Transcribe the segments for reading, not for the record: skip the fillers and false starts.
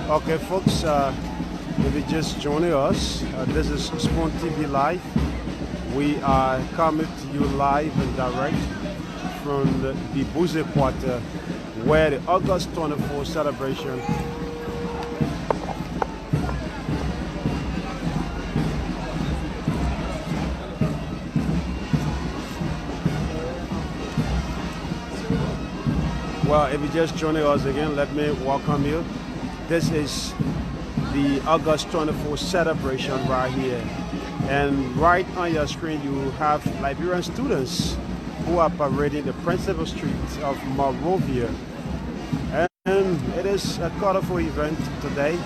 Okay, folks, if you're just joining us, this is Spoon TV Live. We are coming to you live and direct from the Buze Quarter, where the August 24th celebration Well, if you're just joining us again, let me welcome you. This is the August 24th celebration right here. And right on your screen, you have Liberian students who are parading the principal street of Monrovia. And it is a colorful event today.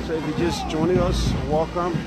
So if you're just joining us, welcome.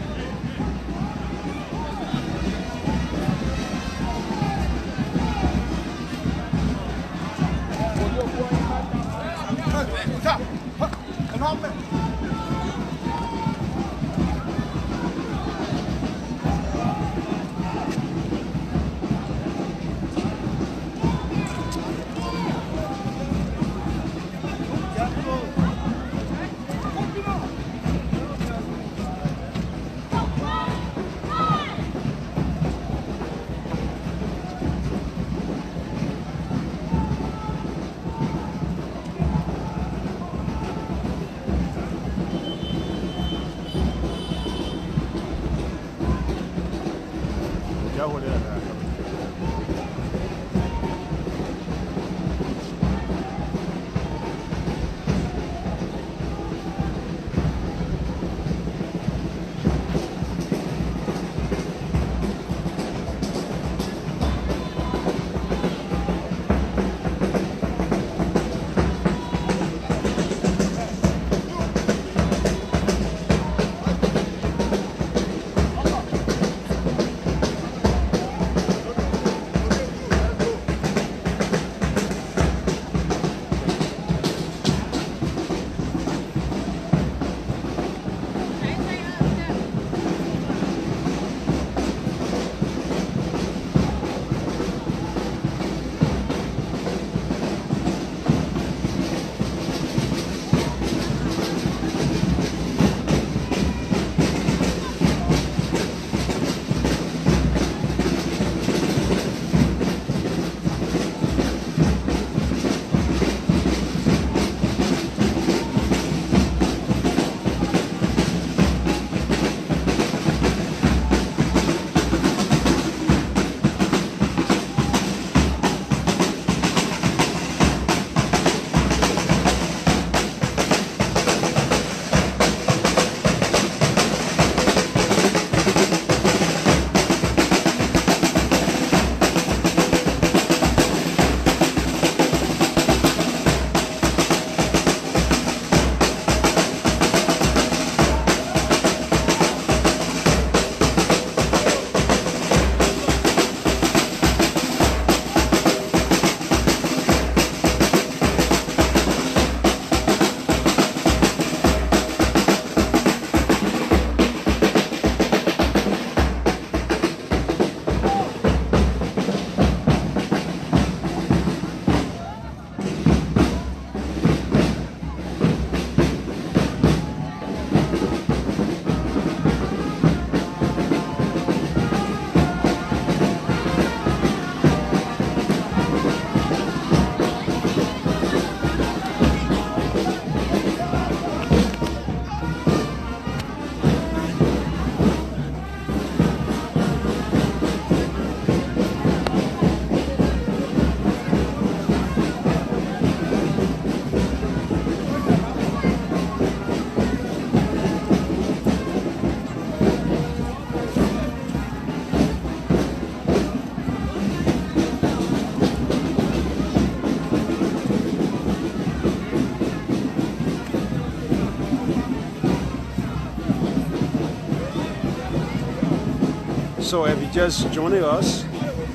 So if you're just joining us,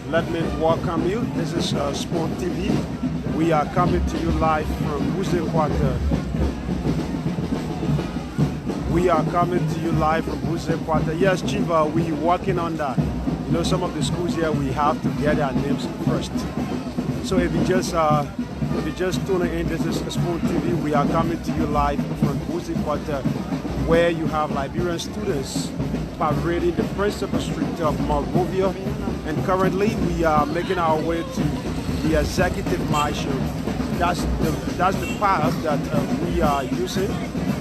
let me welcome you. This is Spoon TV. We are coming to you live from Buze Quarter. We are coming to you live from Buze Quarter. Yes, Chiva, we working on that. You know, some of the schools here, we have to get our names first. So if you just If you're just tuning in, this is Spoon TV. We are coming to you live from Buzi Quarter, where you have Liberian students parading the principal street of Monrovia. And currently we are making our way to the executive marshal. That's the path that we are using.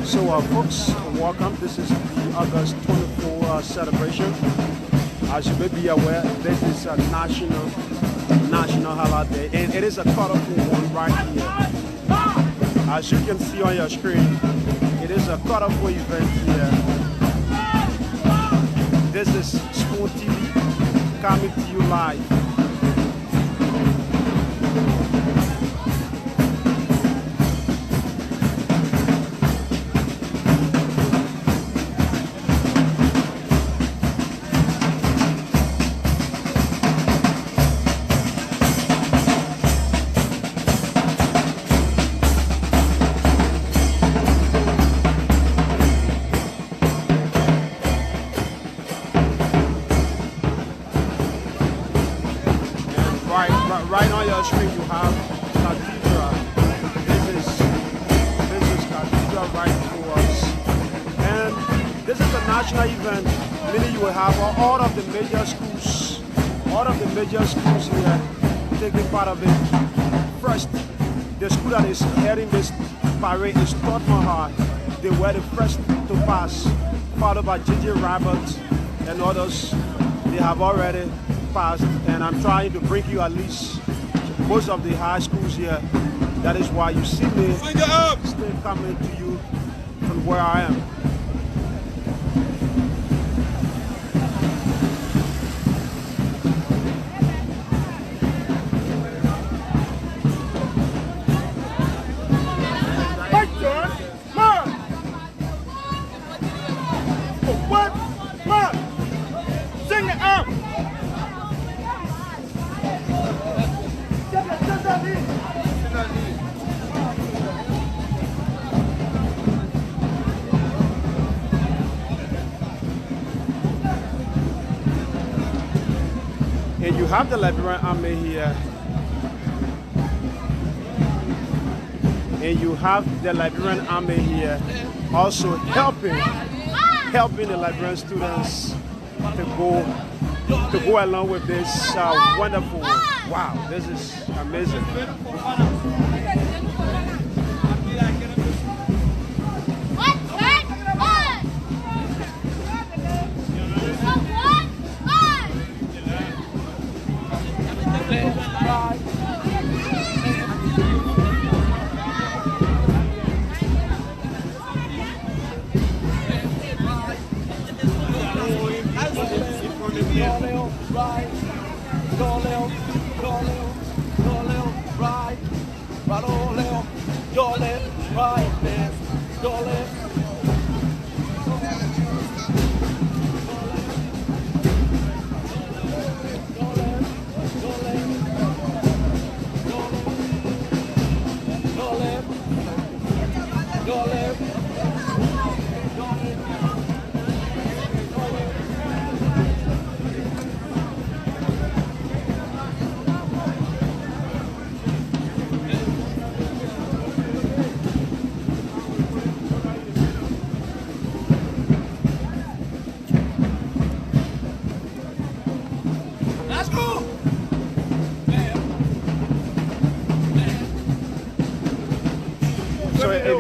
So folks, welcome. This is the August 24 celebration. As you may be aware, this is a national holiday, and it is a colorful one right here. As you can see on your screen, it is a colorful event here. This is Spoon TV coming to you live. Right on your screen you have Cathedral. This is Cathedral right before us. And this is a national event, meaning you will have all of the major schools here taking part of it. First, the school that is heading this parade is Tottenham. They were the first to pass, followed by J.J. Roberts and others. They have already passed, and I'm trying to bring you at least most of the high schools here. That is why you see me still coming to you from where I am. And you have the Liberian Army here. And you have the Liberian Army here also helping the Liberian students to go along with this wonderful, wow, this is amazing.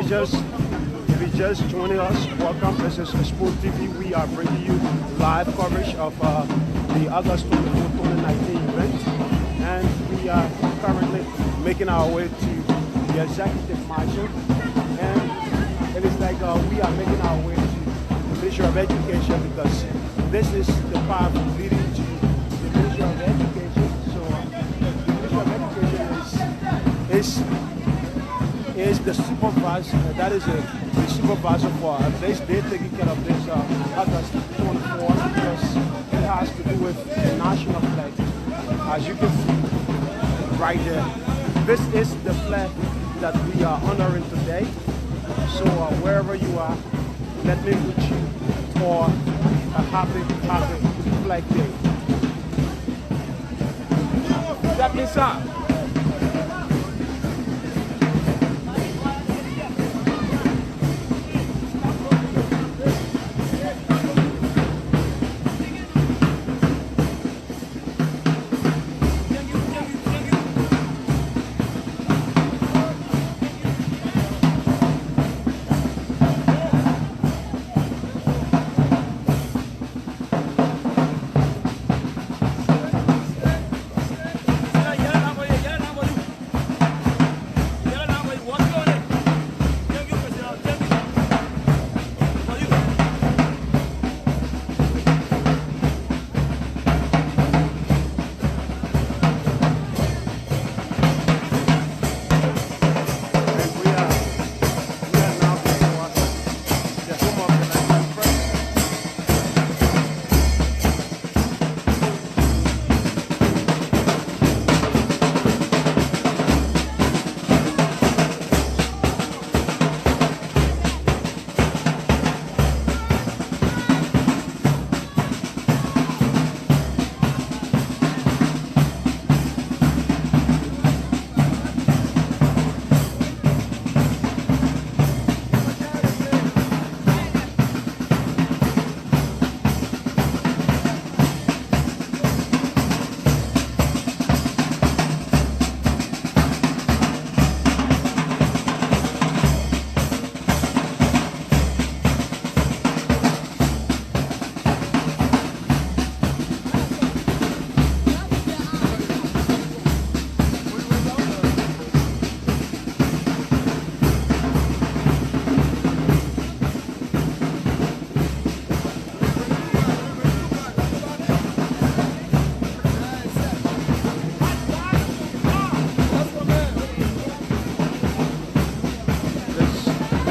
So if you just joining us, welcome. This is Spoon TV. We are bringing you live coverage of the August 24, 2019 event, and we are currently making our way to the executive marshal. And it is like we are making our way to the Ministry of Education, because this is the path leading to the Ministry of Education. So the Ministry of Education is the supervisor. That is the supervisor for this. They're taking care of this August 24, because it has to do with the national flag. As you can see right there, this is the flag that we are honoring today. So wherever you are, let me wish you for a happy Flag Day. That means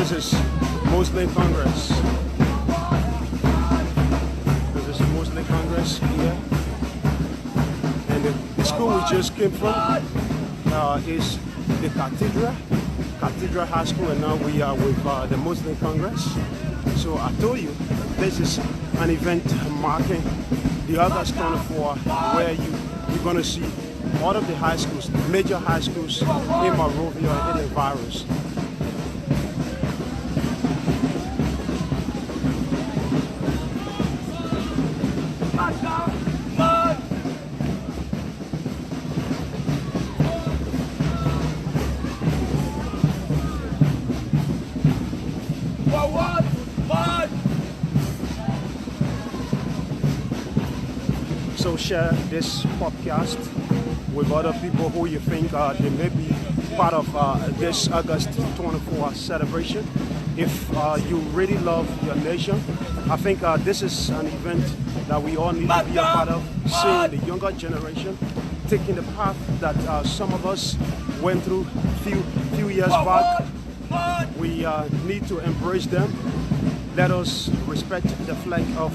This is Muslim Congress. This is Muslim Congress here. And the school we just came from is the Cathedral High School, and now we are with the Muslim Congress. So I told you, this is an event marking the August 24, where you're going to see all of the high schools, major high schools in Monrovia and in the virus. So share this podcast with other people who you think they may be part of this August 24 celebration. If you really love your nation, I think this is an event that we all need to be a part of, seeing the younger generation taking the path that some of us went through few years back. We need to embrace them. Let us respect the flag of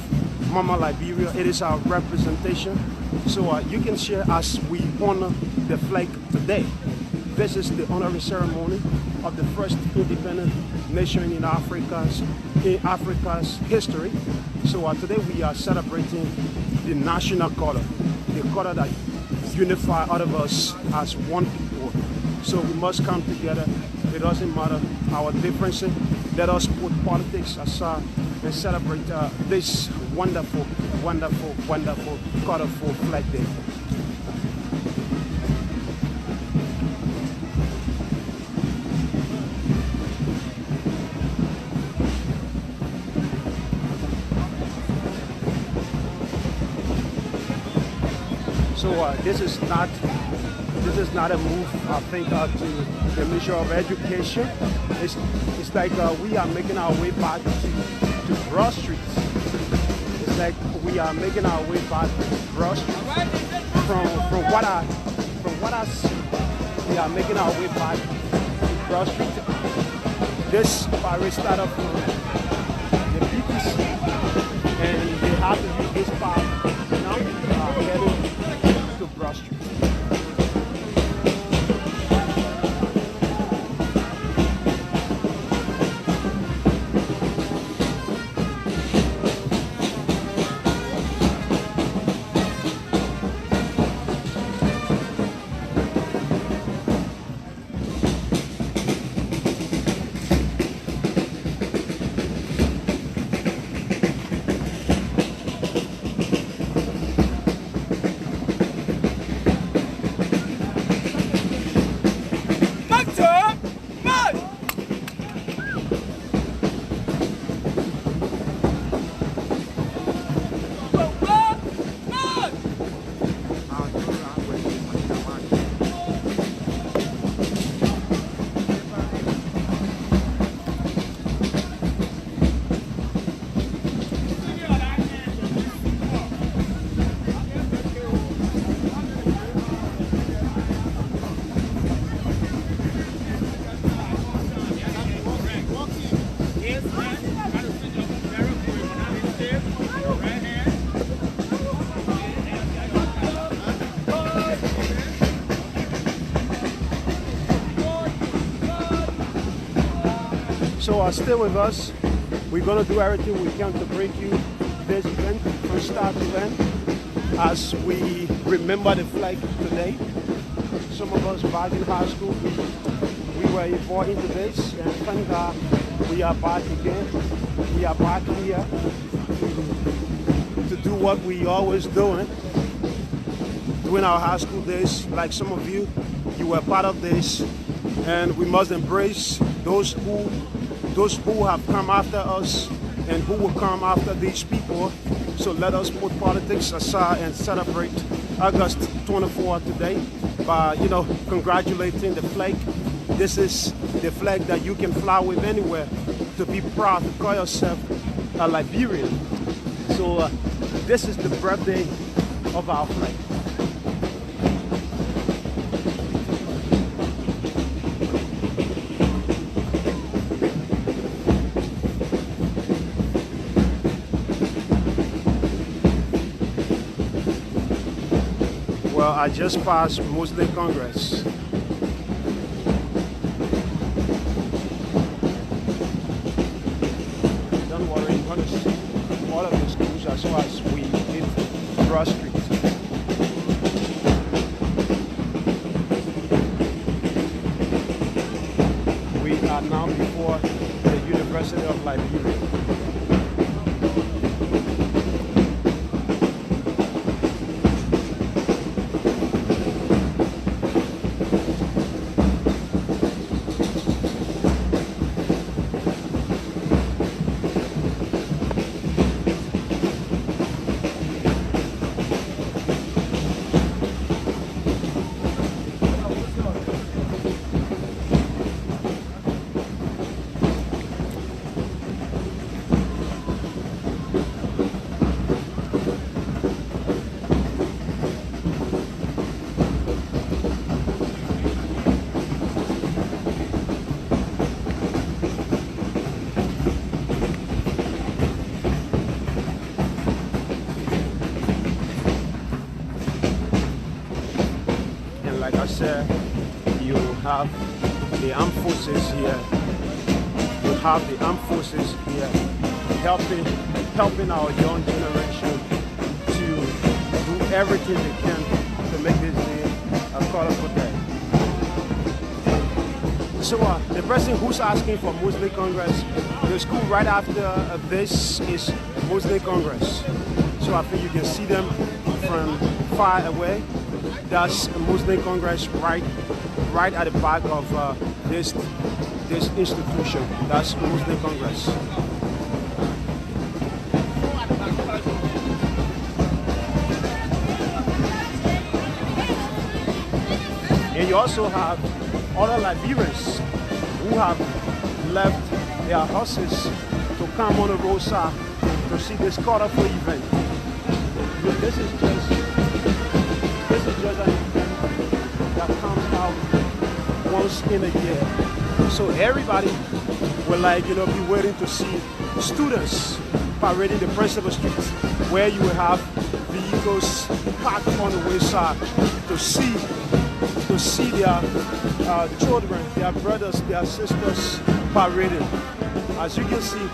Mama Liberia. It is our representation. So you can share as we honor the flag today. This is the honorary ceremony of the first independent nation in Africa's history. So today we are celebrating the national color, the color that unifies all of us as one people. So we must come together. It doesn't matter our differences. Let us put politics aside and celebrate this wonderful, wonderful, wonderful, colorful flag day. So this is not a move, I think, to the Ministry of Education. It's like we are making our way back to Broad Street. It's like we are making our way back to Broad Street. From what I see, we are making our way back to Broad Street. This parade started from the BBC, and they have to use this path now heading to Broad Street. So stay with us. We're going to do everything we can to bring you this event from start to end as we remember the flag today. Some of us back in high school, we were involved into this, and thank God we are back again. We are back here to do what we always doing during our high school days. Like some of you were part of this, and we must embrace those who have come after us and who will come after these people. So let us put politics aside and celebrate August 24 today by, congratulating the flag. This is the flag that you can fly with anywhere, to be proud to call yourself a Liberian. So this is the birthday of our flag. I just passed Muslim Congress. Don't worry, you're going to see all of the schools as far as we hit Broad Street. We are now before the University of Liberia. Like I said, you have the armed forces here. You have the armed forces here helping our young generation to do everything they can to make this day a colorful day. So the person who's asking for Muslim Congress, the school right after this is Muslim Congress. So I think you can see them from far away. That's a Muslim Congress right at the back of this institution. That's Muslim Congress. And you also have other Liberians who have left their houses to come on the roadside to see this colorful event. This is just an event that comes out once in a year. So everybody will be waiting to see students parading the principal street, where you will have vehicles parked on the wayside to see their children, their brothers, their sisters parading. As you can see,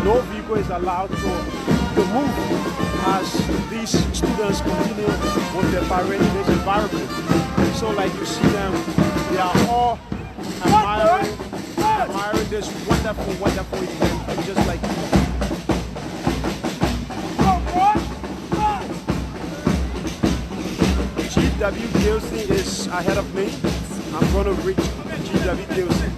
no vehicle is allowed to move as these students continue with their parading in this environment. So like you see them, they are all admiring this wonderful event, just like you. G.W. Gilson is ahead of me. I'm going to reach G.W. Gilson.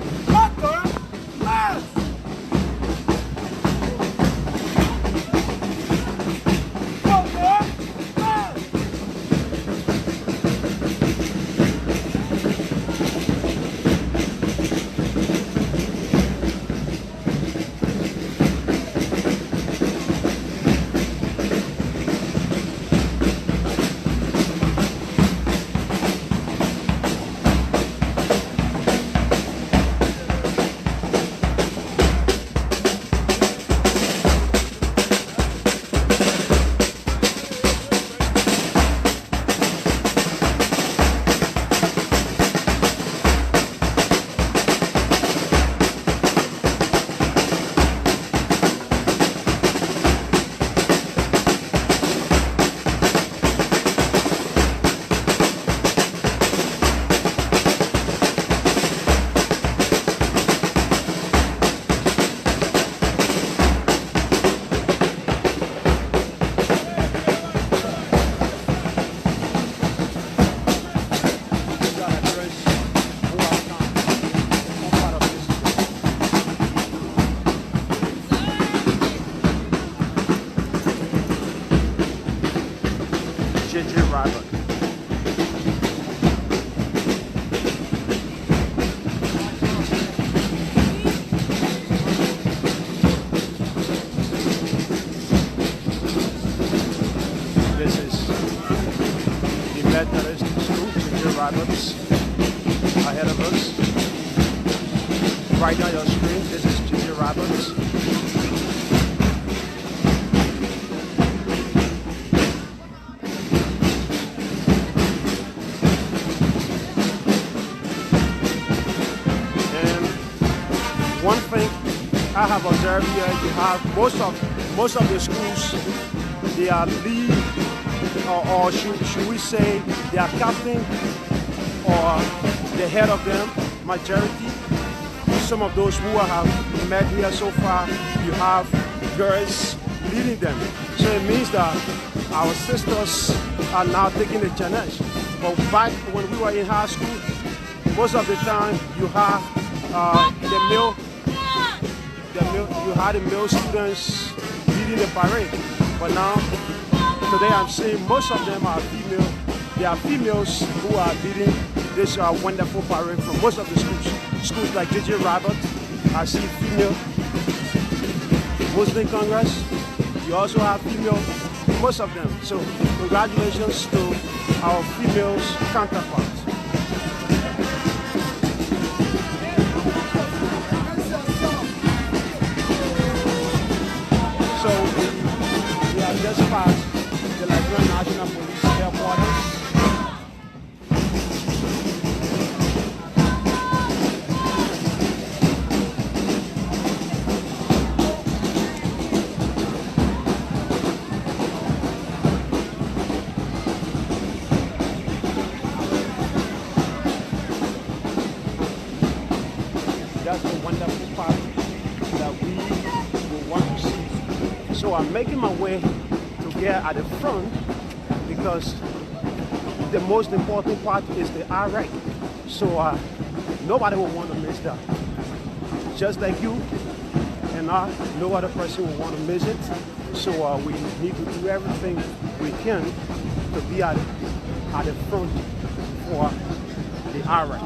Ahead of us. Right on your screen, this is Junior Roberts. one thing I have observed here, you have most of the schools, they are lead, or should we say they are captain or the head of them, majority. Some of those who have met here so far, you have girls leading them. So it means that our sisters are now taking the challenge. But back when we were in high school, most of the time you have the male students leading the parade. But now, today I'm seeing most of them are female. There are females who are leading this wonderful parade from most of the schools. Schools like J.J. Robert, I see female. Muslim Congress, you also have female, most of them. So congratulations to our females counterparts. So we have just passed the Liberia National Police headquarters. That's the wonderful part that we will want to see. So I'm making my way to get at the front because the most important part is the RX. So nobody will want to miss that. Just like you and I, no other person will want to miss it. So we need to do everything we can to be at the front for the RX.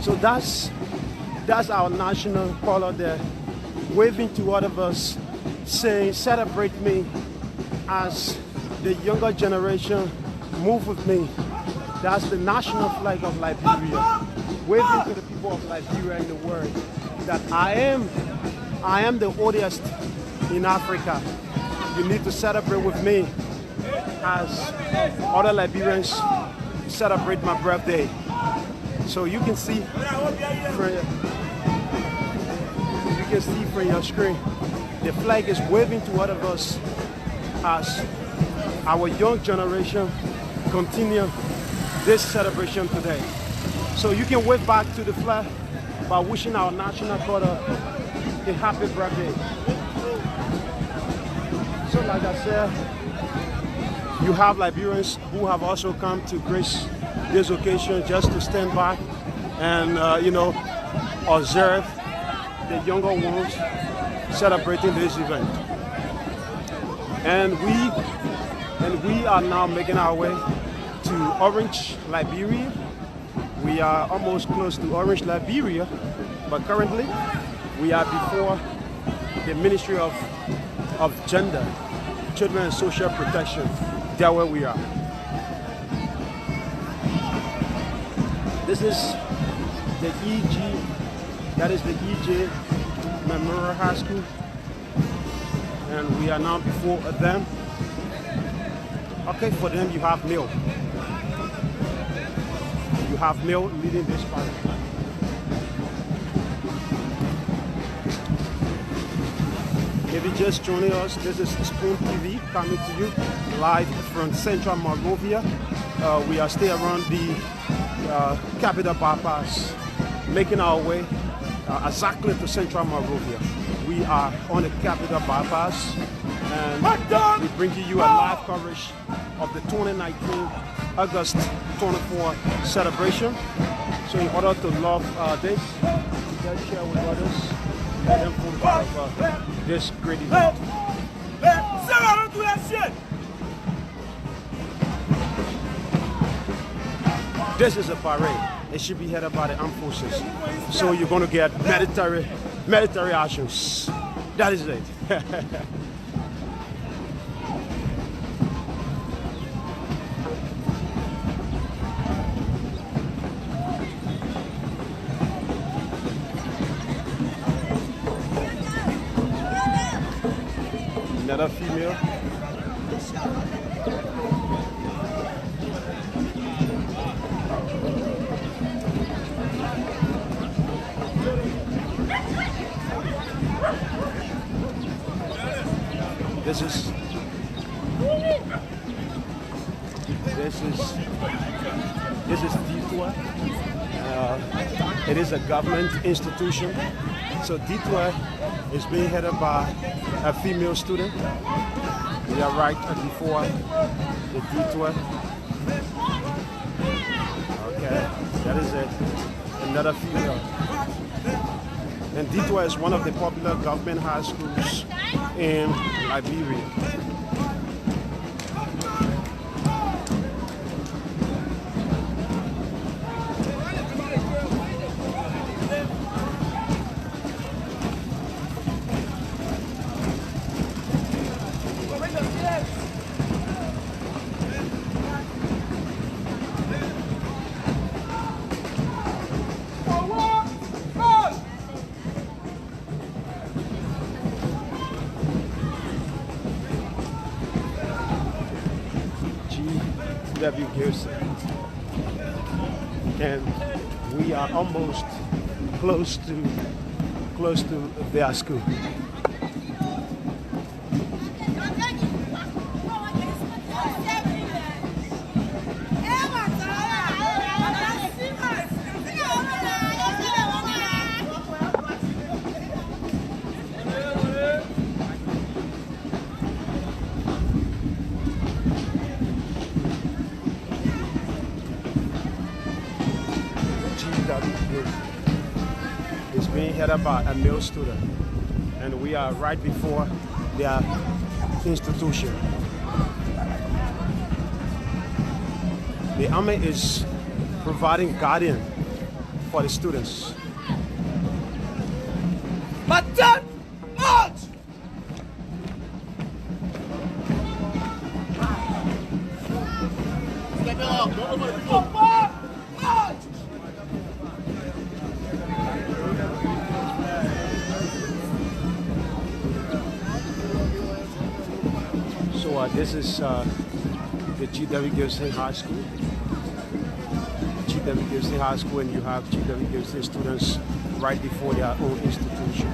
So that's our national color there, waving to all of us, saying, celebrate me as the younger generation, move with me. That's the national flag of Liberia, waving to the people of Liberia in the world that I am the oldest in Africa. You need to celebrate with me as other Liberians celebrate my birthday. So you can see from your screen, the flag is waving to all of us as our young generation continue this celebration today. So you can wave back to the flag by wishing our national color a happy birthday. So like I said, you have Liberians who have also come to grace this occasion just to stand by and observe the younger ones celebrating this event. And we are now making our way to Orange, Liberia. We are almost close to Orange, Liberia, but currently we are before the Ministry of Gender, Children and Social Protection. There where we are. This is the EG, that is the EJ Memorial High School, and we are now before them. Okay, for them you have male. You have male leading this parade. If you're just joining us, this is Spoon TV coming to you live from Central Monrovia. We are still around the Capital Bypass, making our way exactly to Central Monrovia. We are on the Capital Bypass and we bring you a live coverage of the 2019 August 24 celebration. So in order to love this, let's share with others, let them feel part of this great event. This is a parade. It should be headed by the armed forces. So you're going to get military actions. That is it. Another female. This is D12. It is a government institution. So D12 is being headed by a female student. We are right before the D12. Okay, that is it. Another female. And D12 is one of the popular government high schools in Liberia. And we are almost close to their school. Is being headed by a male student, and we are right before their institution. The army is providing guardian for the students. March! So this is the GW Gibson High School. GW Gibson High School, and you have GW Gibson students right before their own institution.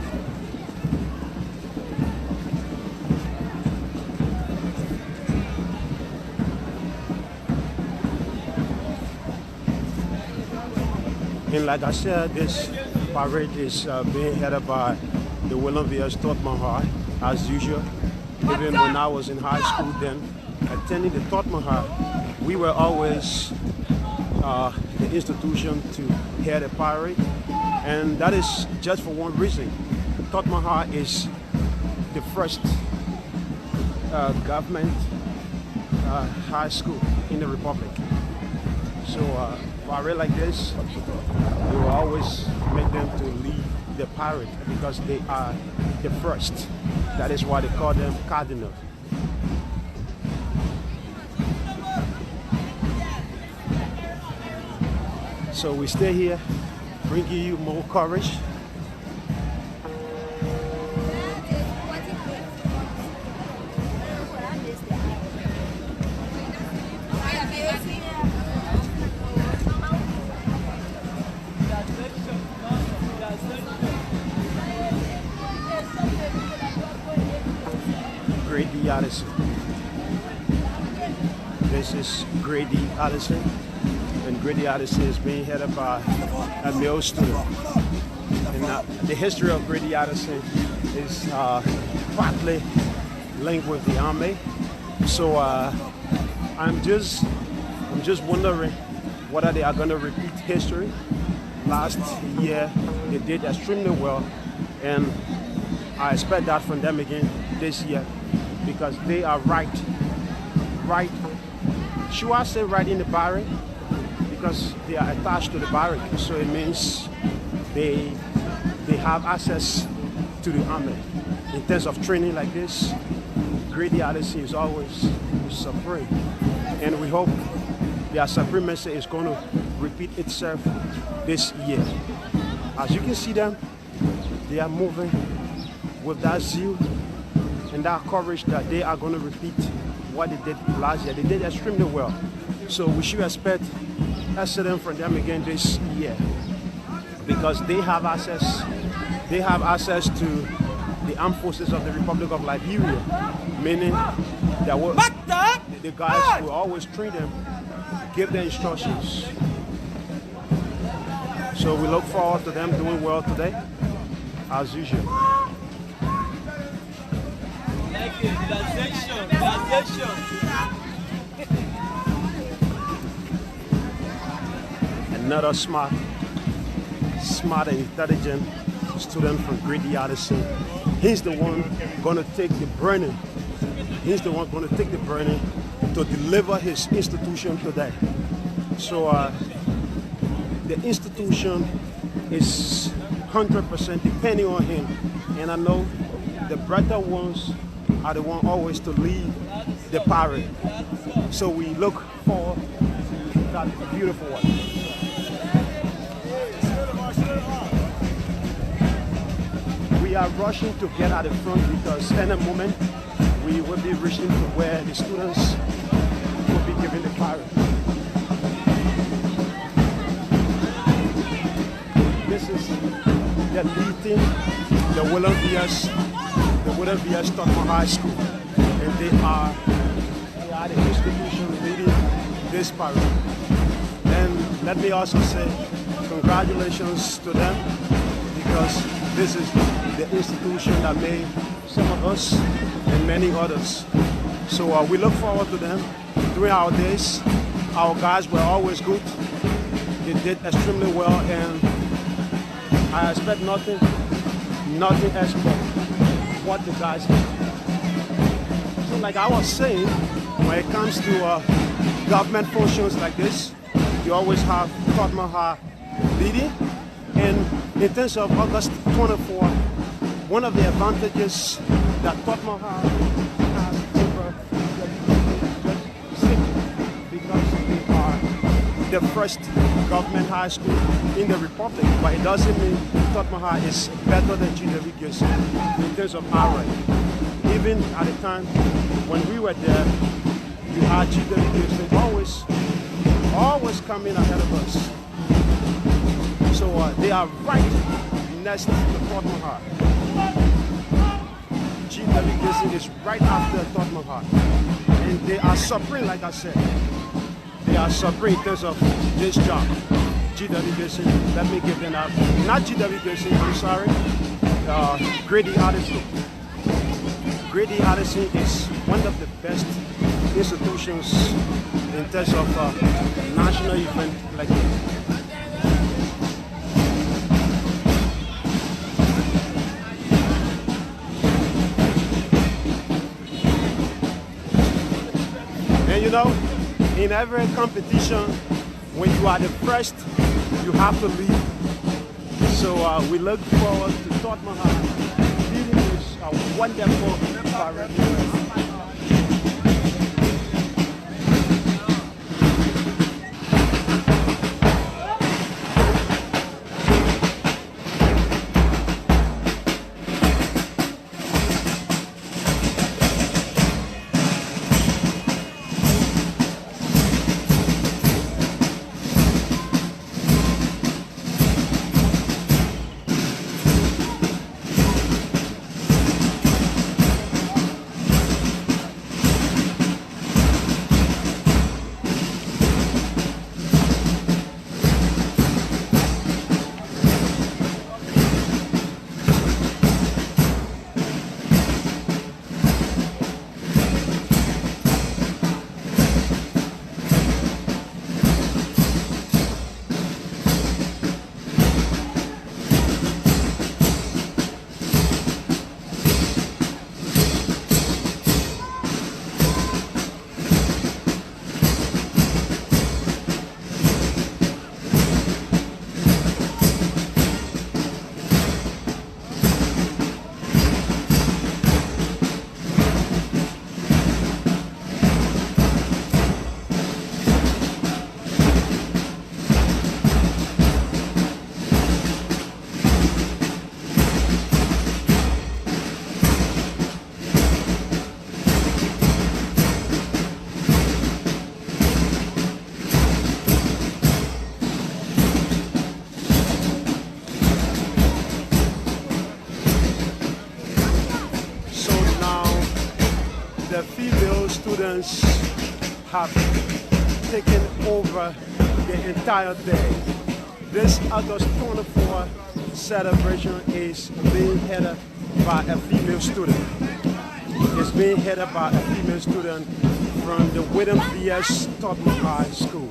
And like I said, this parade is being headed by the Monrovia Totman High, as usual. Even when I was in high school then, attending the Totman High, we were always the institution to head a parade. And that is just for one reason. Totman High is the first government high school in the Republic. So parade like this, we will always make them to lead the parade because they are the first. That is why they call them cardinal. So we stay here, bringing you more coverage. Grady Addison. This is Grady Addison, and Grady Addison is being headed by a male student. And the history of Grady Addison is partly linked with the army. So I'm just wondering whether they are going to repeat history. Last year they did extremely well, and I expect that from them again this year, because they are right, should I say right in the barrack, because they are attached to the barrack, so it means they have access to the army. In terms of training like this, Grady Addison is always supreme, and we hope their supremacy is going to repeat itself this year. As you can see them, they are moving with that zeal and that courage that they are going to repeat what they did last year. They did extremely well. So we should expect excellence from them again this year, because they have access to the armed forces of the Republic of Liberia, meaning that the guys will always train them, give them instructions. So we look forward to them doing well today, as usual. Thank you. Relaxation. Another smart and intelligent student from Grady Addison. He's the one going to take the burden. He's the one going to take the burden to deliver his institution today. So the institution is 100% depending on him. And I know the brighter ones are the one always to lead the parade. So we look forward to that beautiful one. We are rushing to get at the front because in a moment we will be reaching to where the students will be giving the parade. This is the lead team, the William V.S. Stockman High School, and they are the institution leading this parade. And let me also say congratulations to them, because this is the institution that made some of us and many others. So we look forward to them during our days. Our guys were always good. They did extremely well, and I expect nothing else but what the guys did. So like I was saying, when it comes to government functions like this, you always have Tottenham High leading. And in terms of August 24, one of the advantages that Tottenham High has over because they are the first government high school in the Republic, but it doesn't mean Tottenham High is better than GWGC in terms of our rank. Even at the time when we were there, you had GWGC always coming ahead of us. So they are right next to Tottenham High. GWGC is right after Tottenham High. And they are supreme, like I said. They are supreme in terms of this job. GWGC, let me give them that. Not GWGC, I'm sorry. Grady Addison. Grady Addison is one of the best institutions in terms of national event like this. And you know, in every competition, when you are the first, you have to lead. So we look forward to Tottenham High leading this wonderful parade. students have taken over the entire day. This August 24 celebration is being headed by a female student. It's being headed by a female student from the William V.S. Tottenham High School.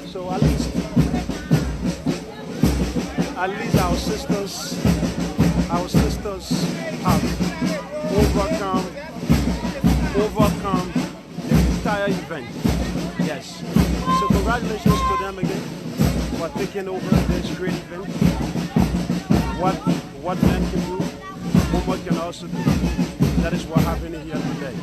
So at least our sisters have overcome the entire event. Yes. So congratulations to them again for taking over this great event. What men can do, women can also do. That is what happened here today.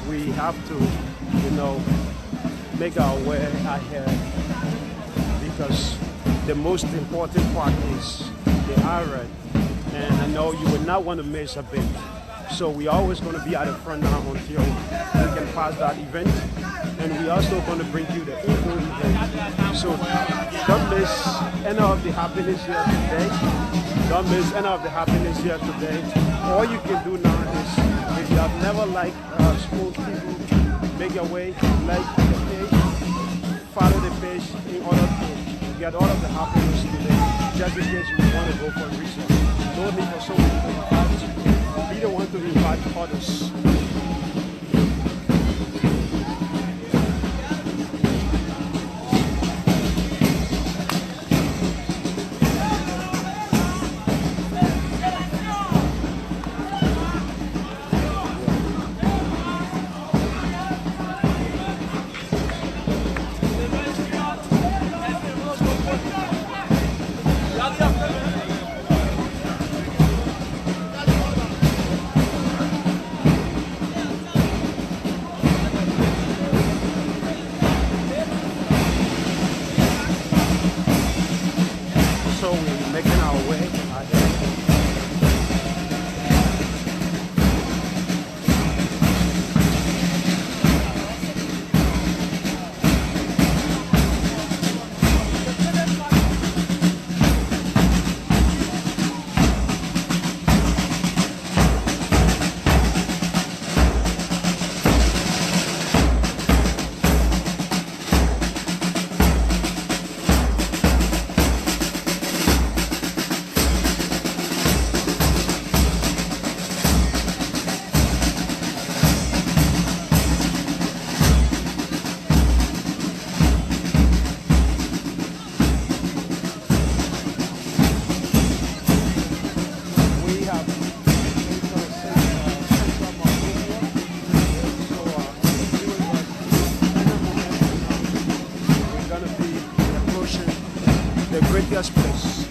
We have to, make our way ahead, because the most important part is the iron, and I know you would not want to miss a bit. So we're always going to be at the front now until we can pass that event, and we're also going to bring you the info event. So don't miss any of the happenings here today. Don't miss any of the happenings here today. All you can do now is, if you have never liked School TV, make your way, like the page, follow the page in order to get all of the happenings today, just in case you want to go for research. No need for so many to invite. Be the one to invite others. biggest place.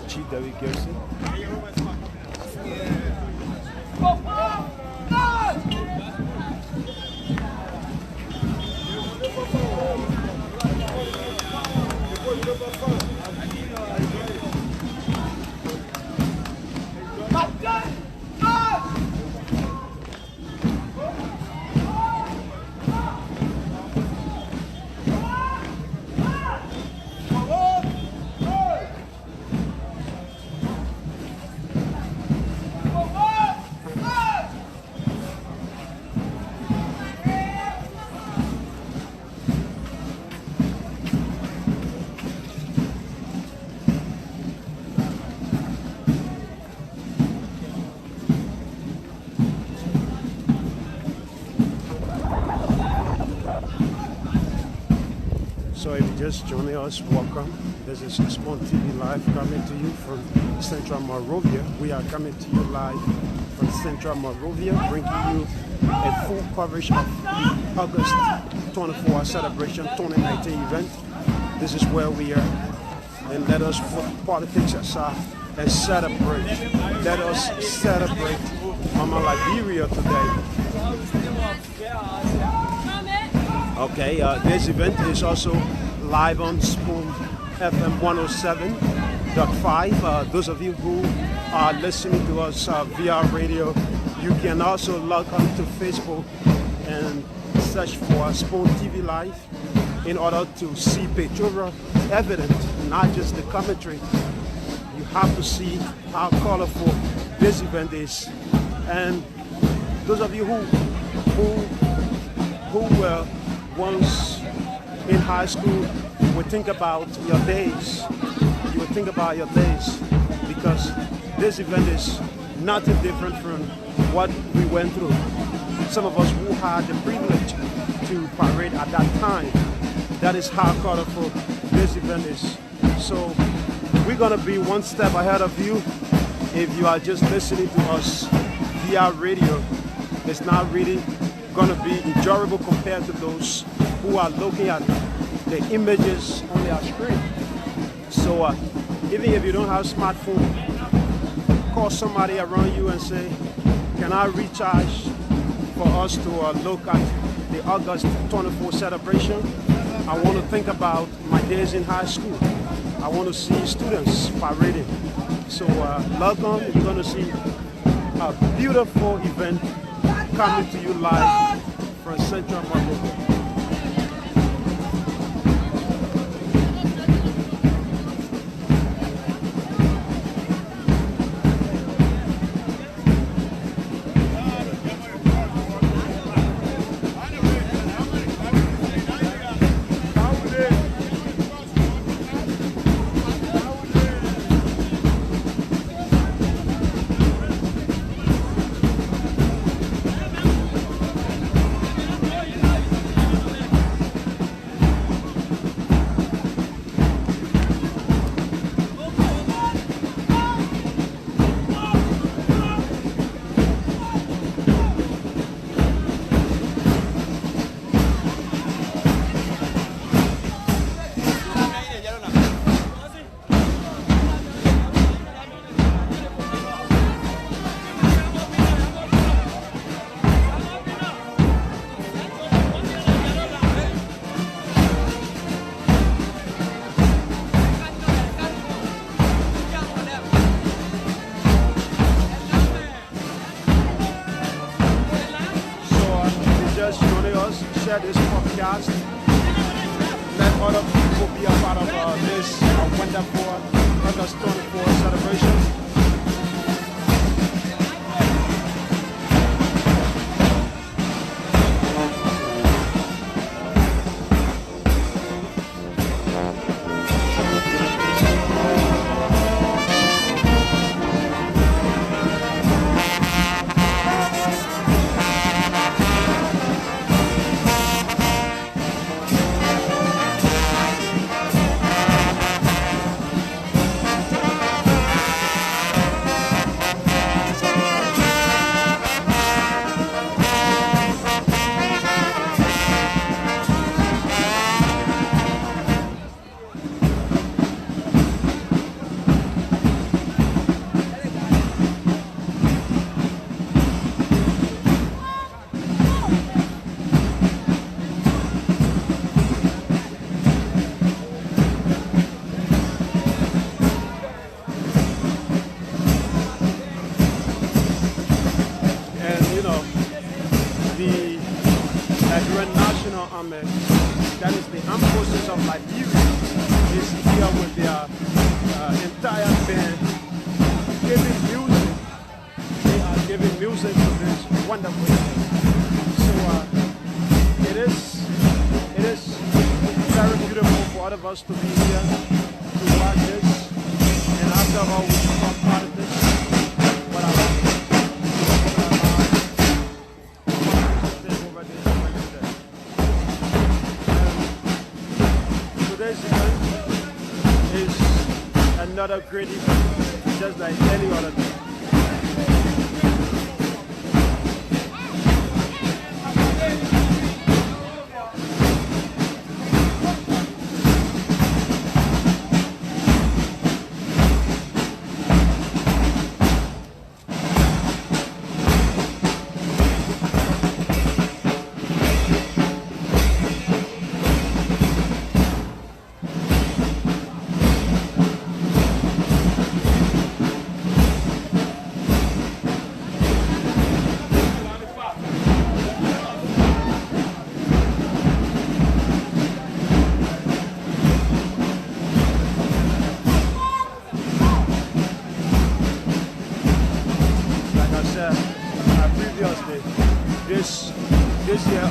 Chief David Gerson. So if you're just joining us, welcome. This is Spawn TV Live coming to you from Central Monrovia. We are coming to you live from Central Monrovia, bringing you a full coverage of the August 24 Celebration 2019 event. This is where we are. And let us put politics aside and celebrate. Let us celebrate Mama Liberia today. Okay, this event is also live on Spoon FM 107 Those of you who are listening to us via radio, you can also log on to Facebook and search for Spoon TV Live in order to see pictorial evidence, not just the commentary. You have to see how colorful this event is. And those of you who were once in high school will think about your days. You will think about your days because this event is nothing different from what we went through. Some of us who had the privilege to parade at that time, that is how colorful this event is. So we're gonna be one step ahead of you. If you are just listening to us via radio, it's not really gonna be enjoyable compared to those who are looking at the images on their screen. So even if you don't have a smartphone, call somebody around you and say, can I recharge for us to look at the August 24 celebration? I want to think about my days in high school. I want to see students parading. So log on, you're going to see a beautiful event coming to you live from Central Monrovia. Share this podcast. Let other people be a part of this wonderful August 24 celebration. That is the armed forces of Liberia, is here with their entire band giving music. They are giving music to this wonderful event. So it is very beautiful for all of us to be here to watch this, and after all, we become part of this. But I hope today's event is another great event, just like any other day.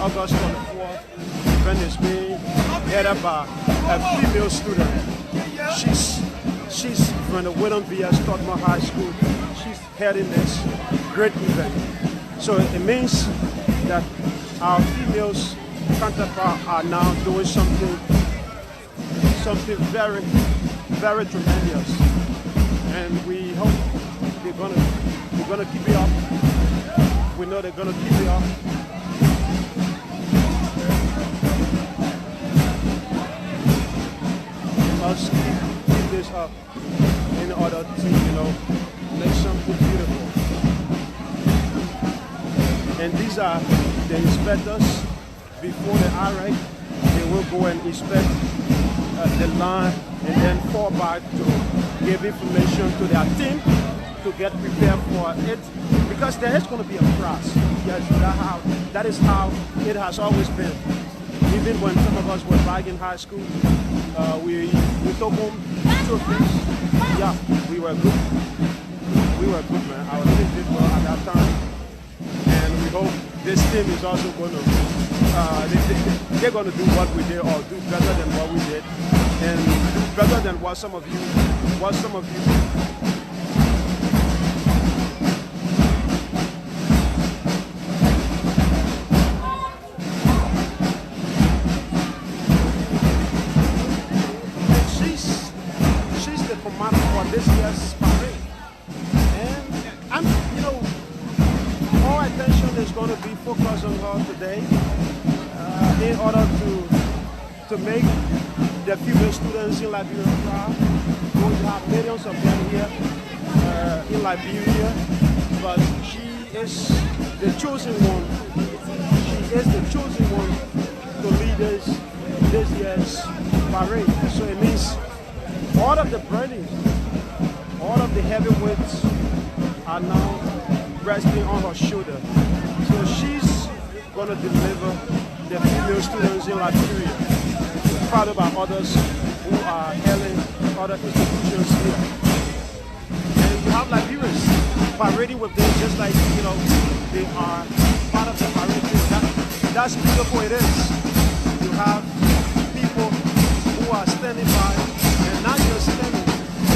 August 24th event is being headed by a female student. She's from the Monrovia High School. She's heading this great event. So it means that our females counterparts are now doing something very, very tremendous. And we hope they're gonna keep it up. We know they're gonna keep it up. We must keep this up in order to, make something beautiful. And these are the inspectors before the RA. They will go and inspect the line and then fall back to give information to their team to get prepared for it, because there is going to be a cross. Yes, that is how it has always been. Even when some of us were back in high school, we took home trophies. Yeah, we were good. We were good, man. Our team did well at that time, and we hope this team is also going to. They're going to do what we did, or do better than what we did, and do better than what some of you. She's the commander for this year's parade, and all attention is going to be focused on her today, in order to make the female students in Liberia proud. We have millions of them here in Liberia, but she is the chosen one. She is the chosen one to lead this year's parade. So it means all of the brandies, all of the heavyweights are now resting on her shoulder. So she's going to deliver the female students in Liberia, followed by others who are hailing other institutions here. And you have Liberians parading with them just like, they are part of the parade. That's beautiful it is. You have people who are standing by, and not just standing,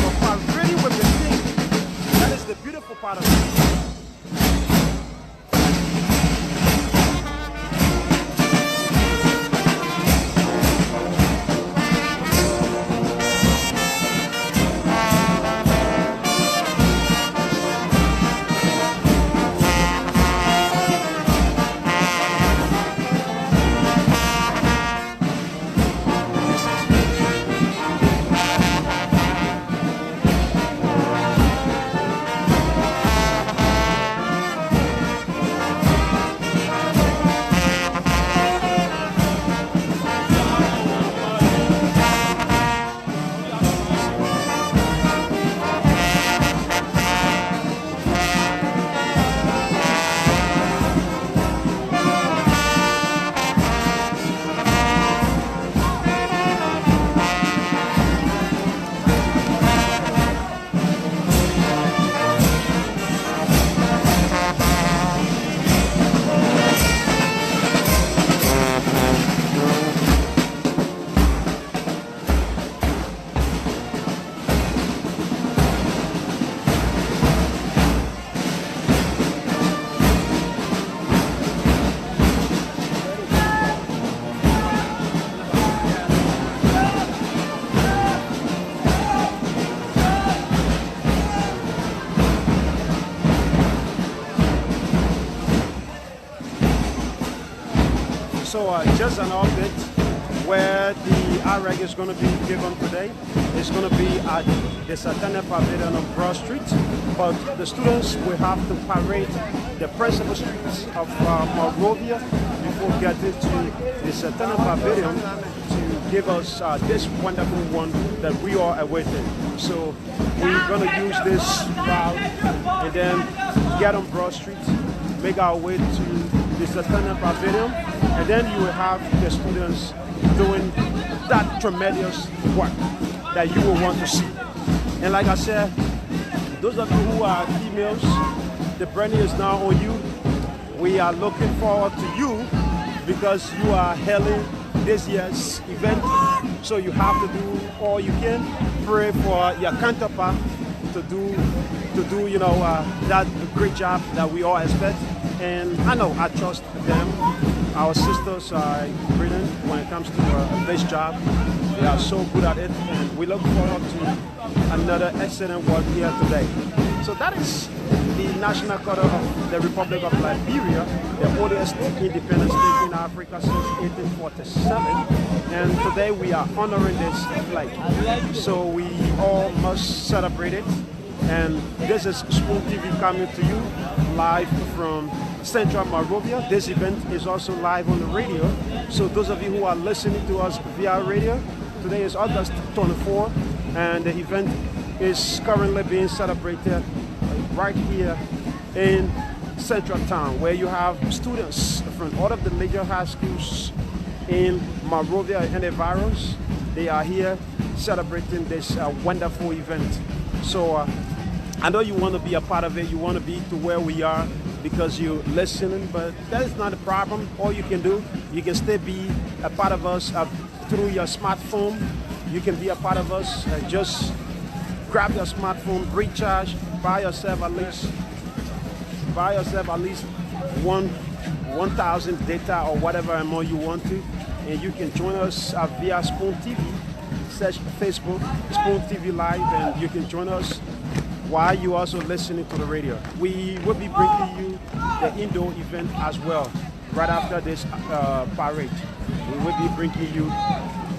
but parading with the thing. That is the beautiful part of it. So just an update where the REG is going to be given today. It's going to be at the Satana Pavilion on Broad Street, but the students will have to parade the principal streets of Monrovia before getting to the Satana Pavilion to give us this wonderful one that we are awaiting. So we're going to use this route and then get on Broad Street, make our way to the Satana Pavilion, and then you will have the students doing that tremendous work that you will want to see. And like I said, those of you who are females, the branding is now on you. We are looking forward to you because you are hailing this year's event. So you have to do all you can. Pray for your counterpart to do that great job that we all expect. And I know I trust them. Our sisters are brilliant when it comes to this job. They are so good at it, and we look forward to another excellent work here today. So that is the national color of the Republic of Liberia, the oldest independent state in Africa since 1847. And today we are honoring this flag. So we all must celebrate it. And this is Spoon TV coming to you live from Central Monrovia. This event is also live on the radio. So those of you who are listening to us via radio, today is August 24, and the event is currently being celebrated right here in Central Town, where you have students from all of the major high schools in Monrovia and the environs. They are here celebrating this wonderful event. So I know you want to be a part of it. You want to be to where we are because you're listening, but that is not a problem. All you can do, you can still be a part of us through your smartphone. You can be a part of us. Just grab your smartphone, recharge, buy yourself at least 1,000 data or whatever amount you want to, and you can join us via Spoon TV. Search Facebook, Spoon TV Live, and you can join us while you also listening to the radio. We will be bringing you the indoor event as well right after this parade. We will be bringing you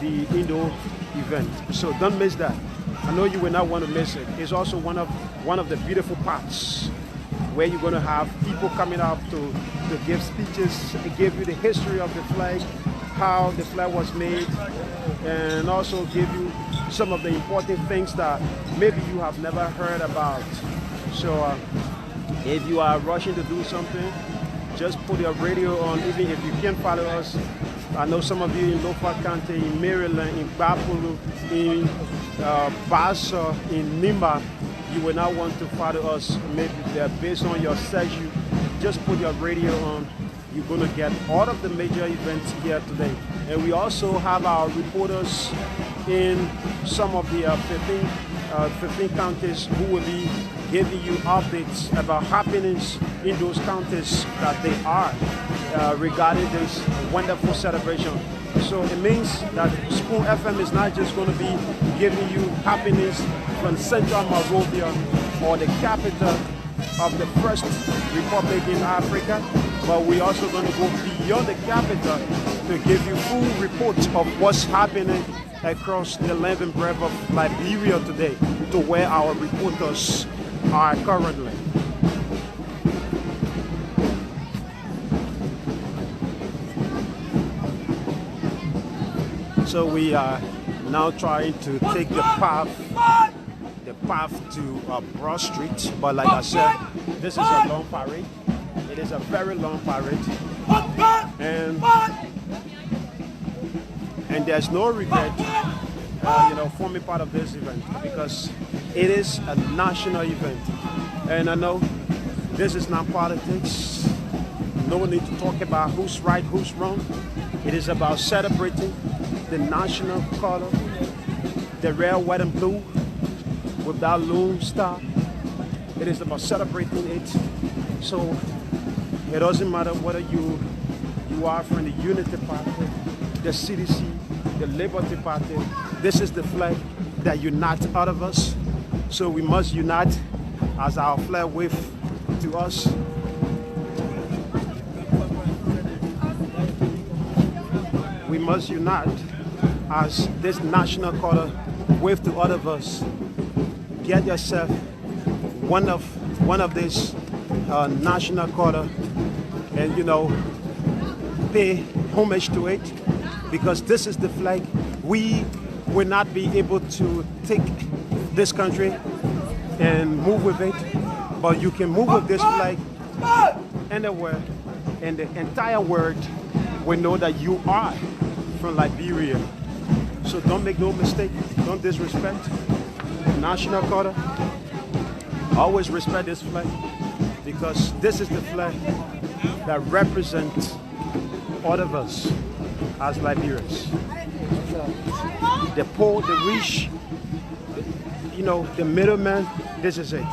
the indoor event, so don't miss that. I know you will not want to miss it. It's also one of the beautiful parts where you're going to have people coming up to give speeches, give you the history of the flag, how the flag was made, and also give you some of the important things that maybe you have never heard about. So if you are rushing to do something, just put your radio on. Even if you can't follow us, I know some of you in Lofa County, in Maryland, in Bapulu, in Bassa, in Nimba, you will not want to follow us. Maybe based on your schedule, just put your radio on. You're going to get all of the major events here today. And we also have our reporters in some of the 15 counties who will be giving you updates about happenings in those counties that they are regarding this wonderful celebration. So it means that Spoon FM is not just going to be giving you happenings from Central Monrovia, or the capital of the first republic in Africa, but we're also going to go beyond the capital to give you full reports of what's happening across the land and breadth of Liberia today, to where our reporters are currently. So we are now trying to take the path to Broad Street, but like I said, this is a long parade. It is a very long parade, and there's no regret, forming part of this event, because it is a national event. And I know this is not politics. No need to talk about who's right, who's wrong. It is about celebrating the national color, the red, white, and blue with that Lone Star. It is about celebrating it. So it doesn't matter whether you are from the Unity Party, the CDC, the Liberty Party. This is the flag that unites all of us. So we must unite as our flag waves to us. We must unite as this national color wave to all of us. Get yourself one of this national color, and pay homage to it, because this is the flag. We will not be able to take this country and move with it, but you can move with this flag anywhere, and the entire world will know that you are from Liberia. So don't make no mistake, don't disrespect the national color. Always respect this flag, because this is the flag that represents all of us as Liberians. The poor, the rich, you know, the middleman, this is it.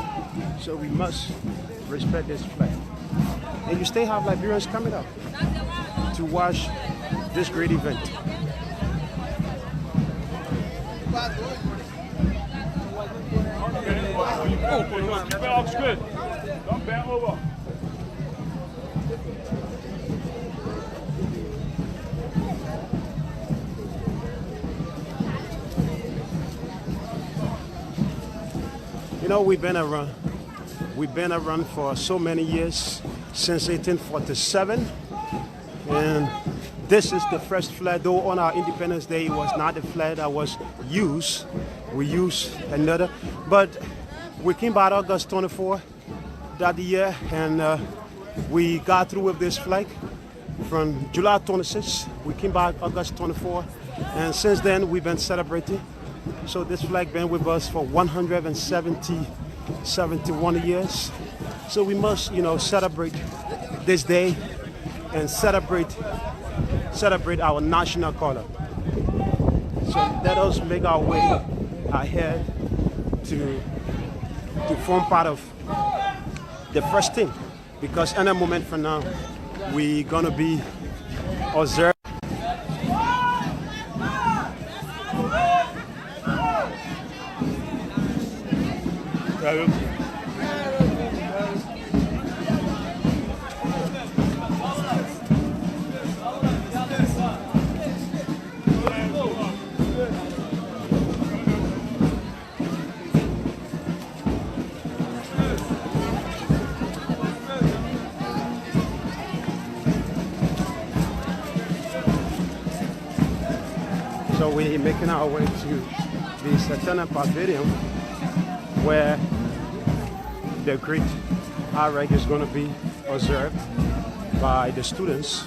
So we must respect this flag. And you still have Liberians coming up to watch this great event. Good. Don't bend over. You know, we've been around for so many years, since 1847, and this is the first flag. Though on our Independence Day it was not the flag that was used, we used another, but we came by August 24 that year, and we got through with this flag. From July 26, we came back August 24, and since then we've been celebrating. So this flag been with us for 71 years. So we must, you know, celebrate this day and celebrate our national color. So let us make our way ahead to form part of the first team, because in a moment from now we're gonna be observed. So we're making our way to the Satana Pavilion, where the great REG is going to be observed by the students.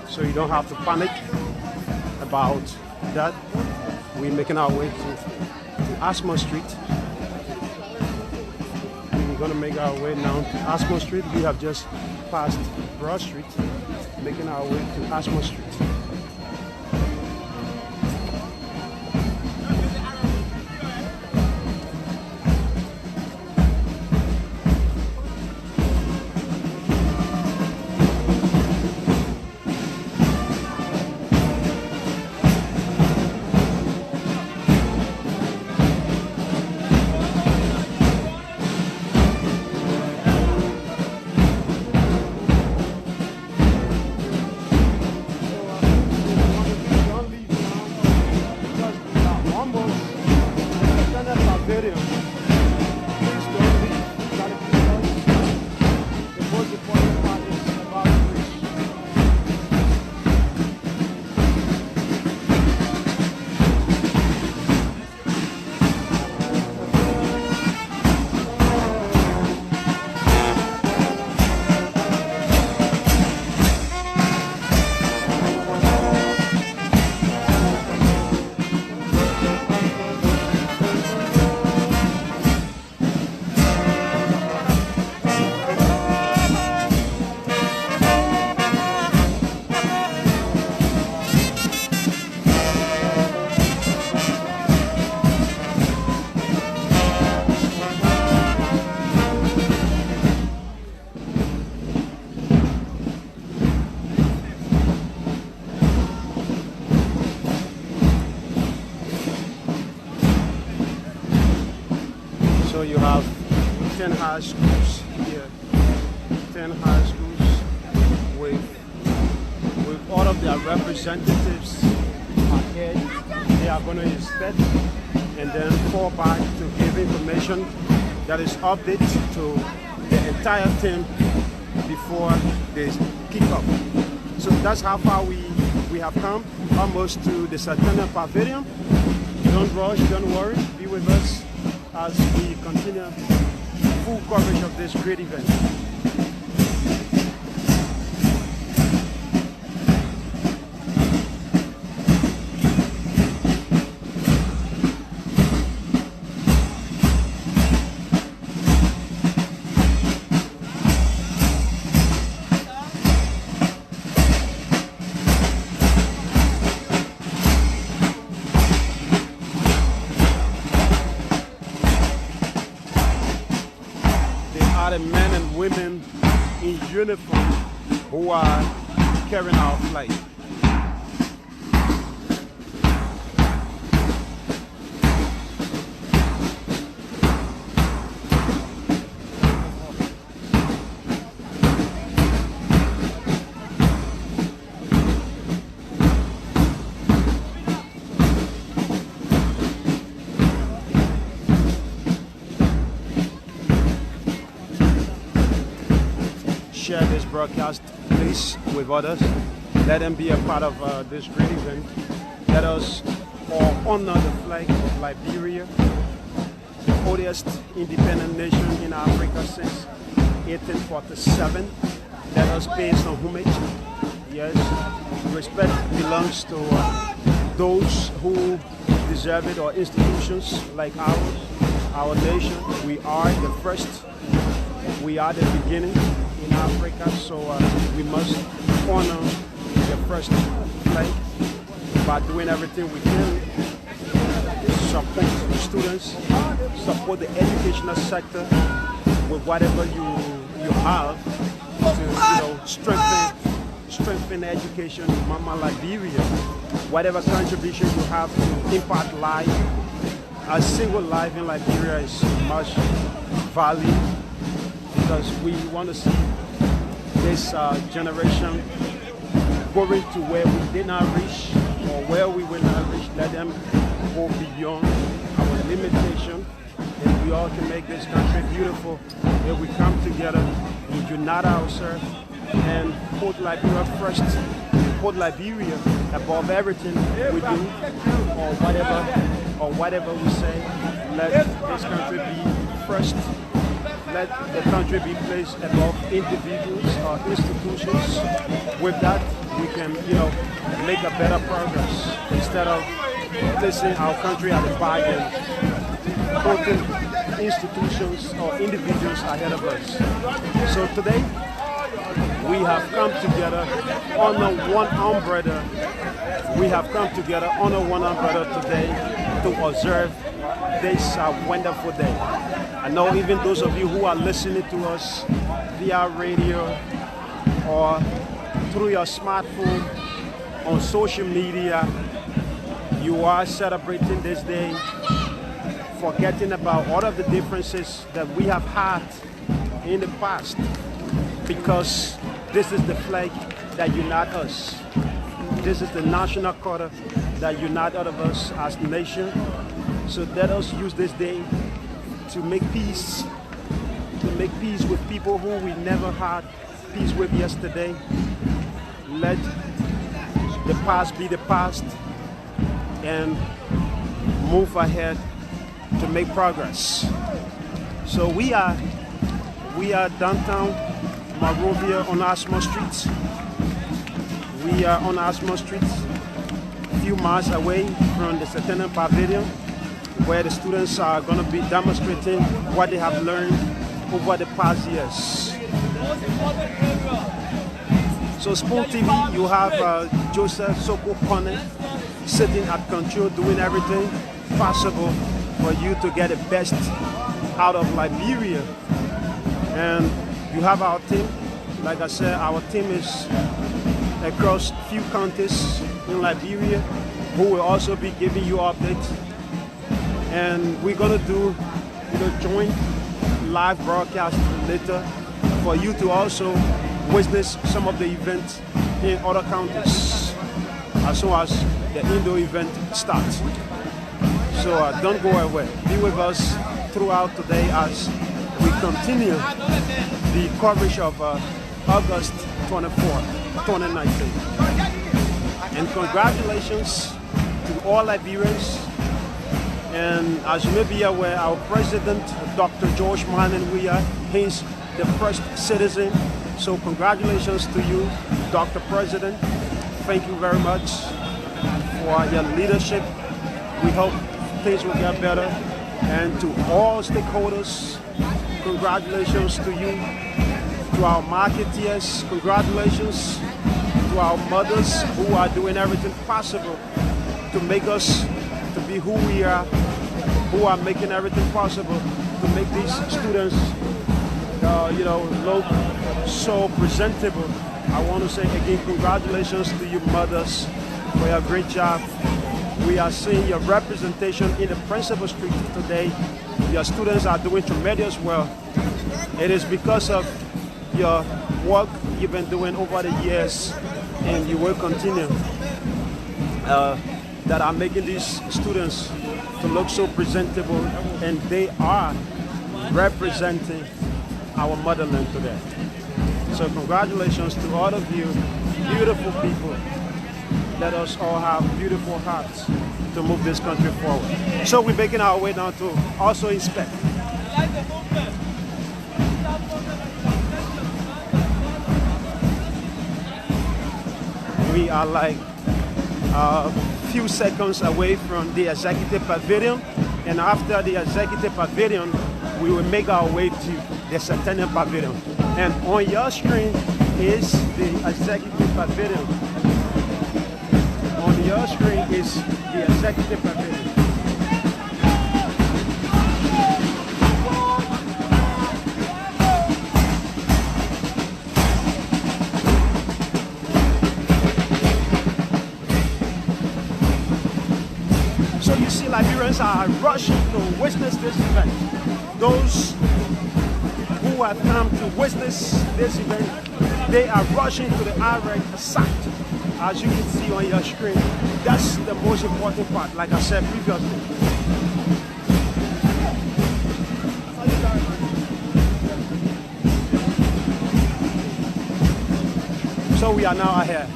So you don't have to panic about that. We're making our way to Asma Street. We're going to make our way now to Asma Street. We have just passed Broad Street, making our way to Asma Street. So you have 10 high schools here, 10 high schools with all of their representatives ahead. They are going to inspect and then fall back to give information that is updated to the entire team before they kick off. So that's how far we have come, almost to the Satana Pavilion. Don't rush, don't worry, be with us as we continue full coverage of this great event. of men and women in uniform who are carrying our flag. Share this broadcast, please, with others. Let them be a part of this great event. Let us all honor the flag of Liberia, the oldest independent nation in Africa since 1847. Let us pay some homage. Yes, respect belongs to those who deserve it, or institutions like ours, our nation. We are the first. We are the beginning in Africa, so we must honor the first flag by doing everything we can to support the students, support the educational sector with whatever you have to strengthen education in Mama Liberia. Whatever contribution you have to impact life, a single life in Liberia is much valued, because we want to see this generation going to where we did not reach, or where we will not reach. Let them go beyond our limitation, and we all can make this country beautiful if we come together and unite ourselves and put Liberia first, put Liberia above everything we do, or whatever we say. Let this country be first. Let the country be placed above individuals or institutions. With that, we can, make a better progress instead of placing our country at the back and putting institutions or individuals ahead of us. So today, we have come together under one umbrella. We have come together under one umbrella today to observe this wonderful day. I know even those of you who are listening to us via radio or through your smartphone, on social media, you are celebrating this day, forgetting about all of the differences that we have had in the past, because this is the flag that unites us. This is the national color that unites all of us as a nation. So let us use this day to make peace with people who we never had peace with yesterday. Let the past be the past and move ahead to make progress. So we are downtown Monrovia on Asthma Street. We are on Asthma Street, a few miles away from the Centennial Pavilion, where the students are going to be demonstrating what they have learned over the past years. So Spoon TV, you have Joseph Soko Kone sitting at control, doing everything possible for you to get the best out of Liberia. And you have our team. Like I said, our team is across a few counties in Liberia, who will also be giving you updates. And we're gonna do joint live broadcast later for you to also witness some of the events in other counties as soon as the Indo event starts. So don't go away. Be with us throughout today as we continue the coverage of August 24, 2019. And congratulations to all Liberians. And as you may be aware, our president, Dr. George Manenwia, he's the first citizen. So congratulations to you, Dr. President. Thank you very much for your leadership. We hope things will get better. And to all stakeholders, congratulations to you. To our marketeers, congratulations. To our mothers who are doing everything possible to make us to be who we are, who are making everything possible to make these students look so presentable. I want to say again, congratulations to you mothers for your great job. We are seeing your representation in the principal street today. Your students are doing tremendous well. It is because of your work you've been doing over the years, and you will continue, that are making these students to look so presentable, and they are representing our motherland today. So congratulations to all of you, beautiful people. Let us all have beautiful hearts to move this country forward. So we're making our way down to also inspect. We are like a few seconds away from the executive pavilion, and after the executive pavilion, we will make our way to the Centennial Pavilion. And on your screen is the executive pavilion. On your screen is the executive pavilion. So you see, Liberians are rushing to witness this event. Those who have come to witness this event, they are rushing to the IREC site. As you can see on your screen, that's the most important part, like I said previously. So we are now ahead.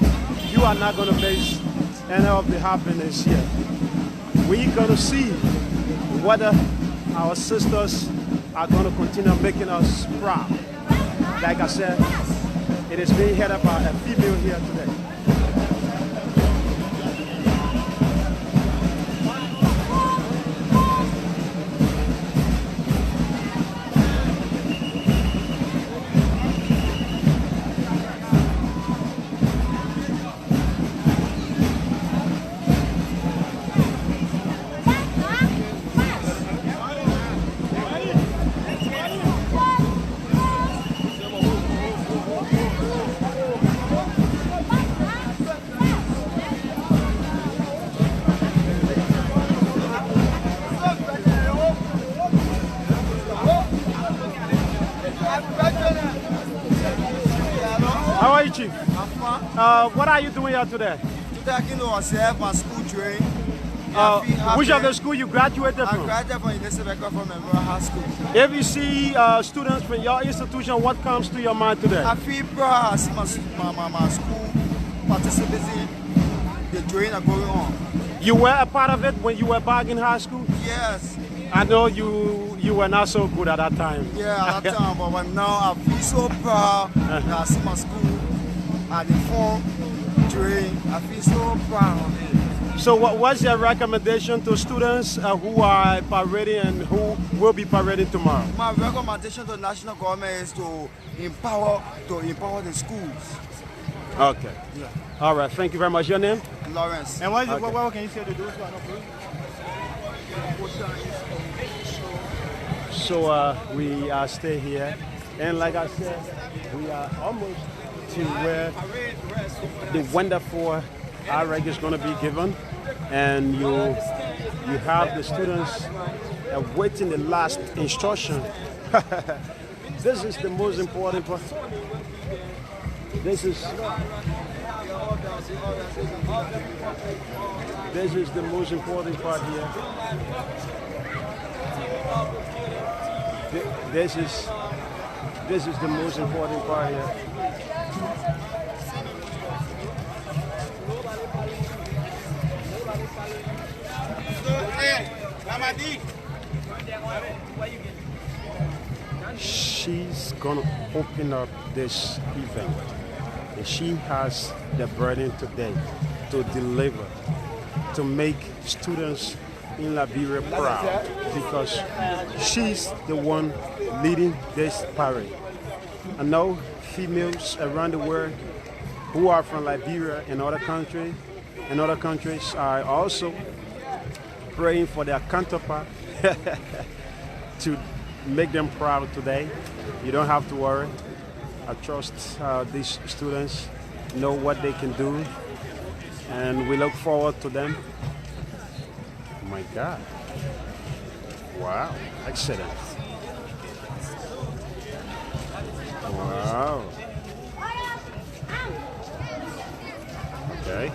You are not going to miss any of the happenings here. We're going to see whether our sisters are going to continue making us proud. Like I said, it is being headed by a female here today. How are you, Chief? I'm fine. What are you doing here today? Today I came to observe my school training. Which of the school you graduated I from? graduated from University from Monrovia High School. If you see students from your institution, what comes to your mind today? I feel proud as my school participating in the training are going on. You were a part of it when you were back in high school? Yes. I know you were not so good at that time. Yeah, at that time, but now I feel so proud that I see my school at the form training. I feel so proud of it. So what's your recommendation to students who are parading and who will be parading tomorrow? My recommendation to the national government is to empower the schools. Okay. Yeah. All right. Thank you very much. Your name? Lawrence. And what What can you say to those who are not blue? So we are still here, and like I said, we are almost to where the wonderful IREC is going to be given, and you have the students awaiting the last instruction. This is the most important part. This is the most important part here. This is the most important part here. She's gonna open up this event, and she has the burden today to deliver, to make students in Liberia proud, because she's the one leading this parade. I know females around the world who are from Liberia and other countries are also praying for their counterpart to make them proud today. You don't have to worry. I trust these students know what they can do, and we look forward to them. Oh my God. Wow, excellent. Wow. Okay.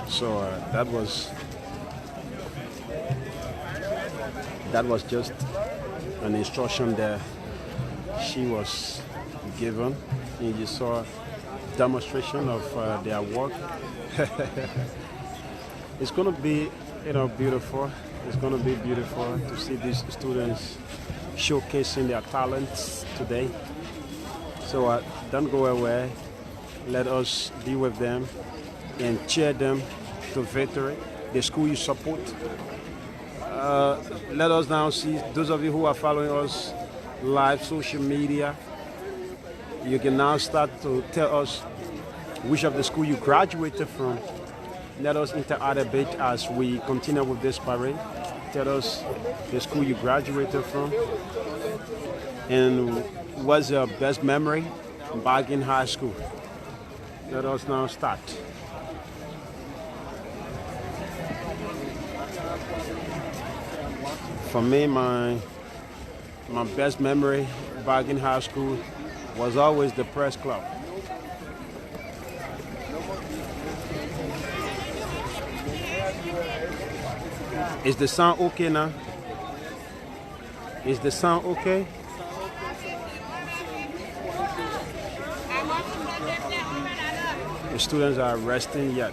So that was just an instruction that she was given, and you saw demonstration of their work. It's going to be, beautiful. It's going to be beautiful to see these students showcasing their talents today. So don't go away. Let us be with them and cheer them to victory. The school you support. Let us now see, those of you who are following us live social media, you can now start to tell us which of the school you graduated from. Let us interact a bit as we continue with this parade. Tell us the school you graduated from and what's your best memory back in high school. Let us now start. For me, my best memory back in high school was always the press club. Is the sound okay now? Is the sound okay? The students are resting yet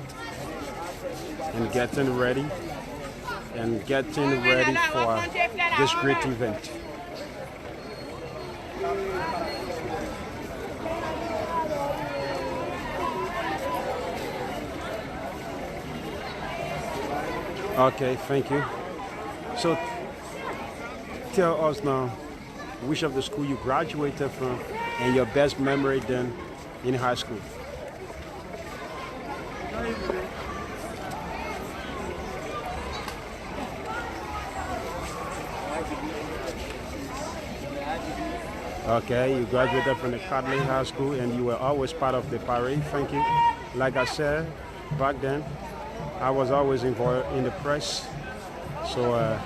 and getting ready for this great event. Okay, thank you. So tell us now which of the school you graduated from and your best memory then in high school. Okay, you graduated from the Catholic High School and you were always part of the parade. Thank you. Like I said, back then, I was always involved in the press. So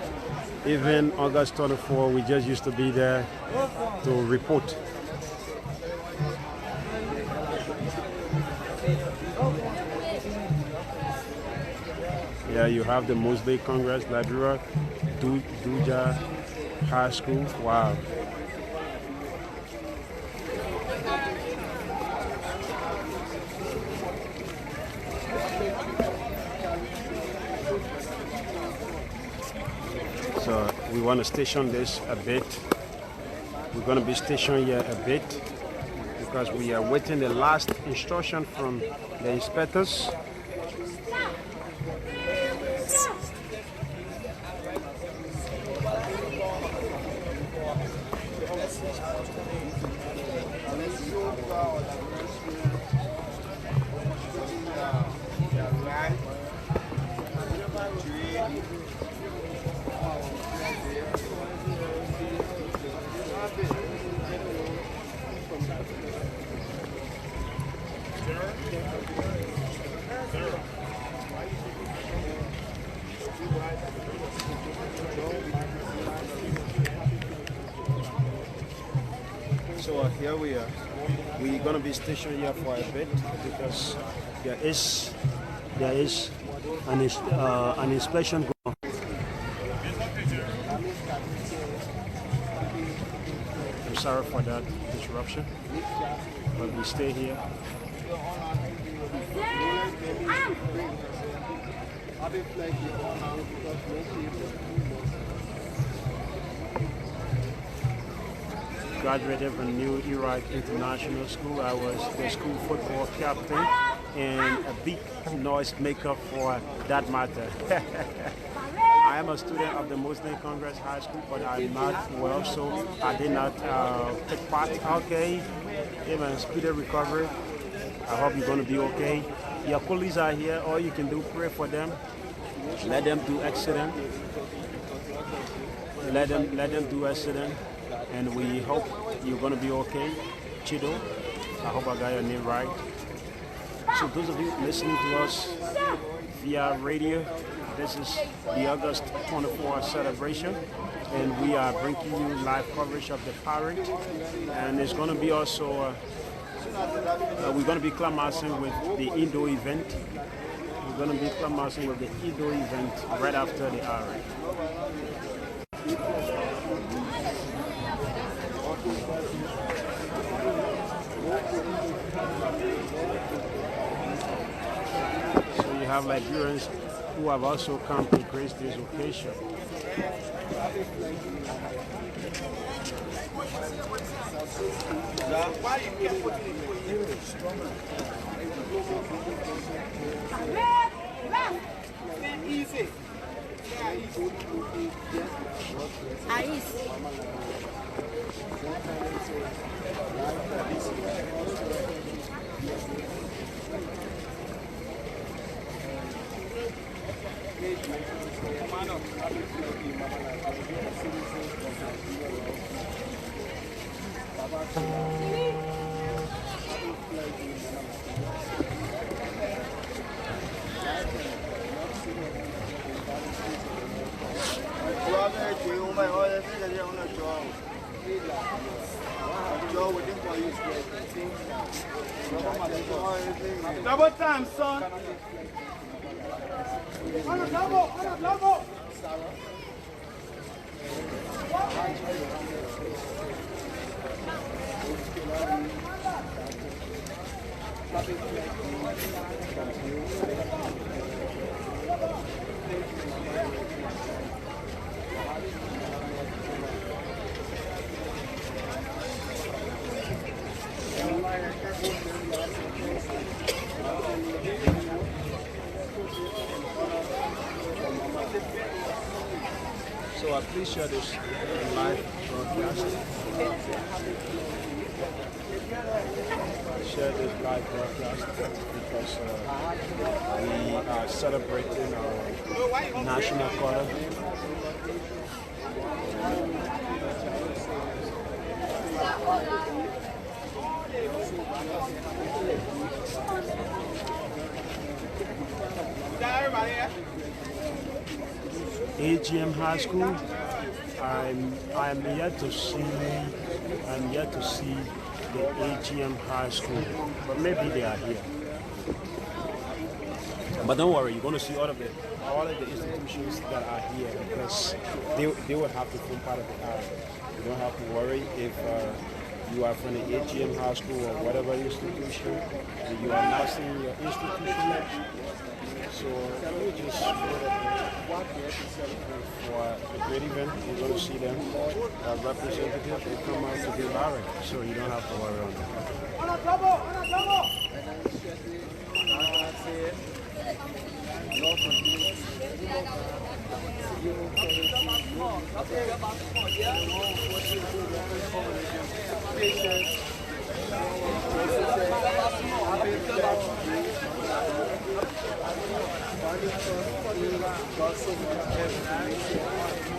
even August 24, we just used to be there to report. Yeah, you have the Mosby Congress, Liberia, Duja High School. Wow. So we want to station this a bit. We're going to be stationed here a bit because we are waiting the last instruction from the inspectors. So here we are. We're going to be stationed here for a bit because there is an inspection going on. I'm sorry for that disruption, but we stay here. graduated from New Iraq International School. I was the school football captain and a big noise maker for that matter. I am a student of the Muslim Congress High School, but I'm not well, so I did not take part. Okay, even speedy recovery. I hope you're going to be okay. Your colleagues are here. All you can do, pray for them. Let them do accident. Let them do accident, and we hope you're going to be okay. Chido, I hope I got your name right. So those of you listening to us via radio, this is the August 24 celebration, and we are bringing you live coverage of the parade. And it's going to be also, we're going to be climaxing with the Indo event. We're going to be climaxing with the Indo event right after the parade. So you have Liberians who have also come to grace this occasion. Double time, son. Double. So please share this live broadcast. Share this live broadcast because we are celebrating our national quarter. AGM High School. I'm yet to see the AGM High School, but maybe they are here. But don't worry, you're going to see all of the institutions that are here because they will have to form part of the area. You don't have to worry if you are from the AGM High School or whatever institution, and you are now seeing your institution. So we just for a great event, you're going to see them representatives. They come out to be married, so you don't have to worry on that.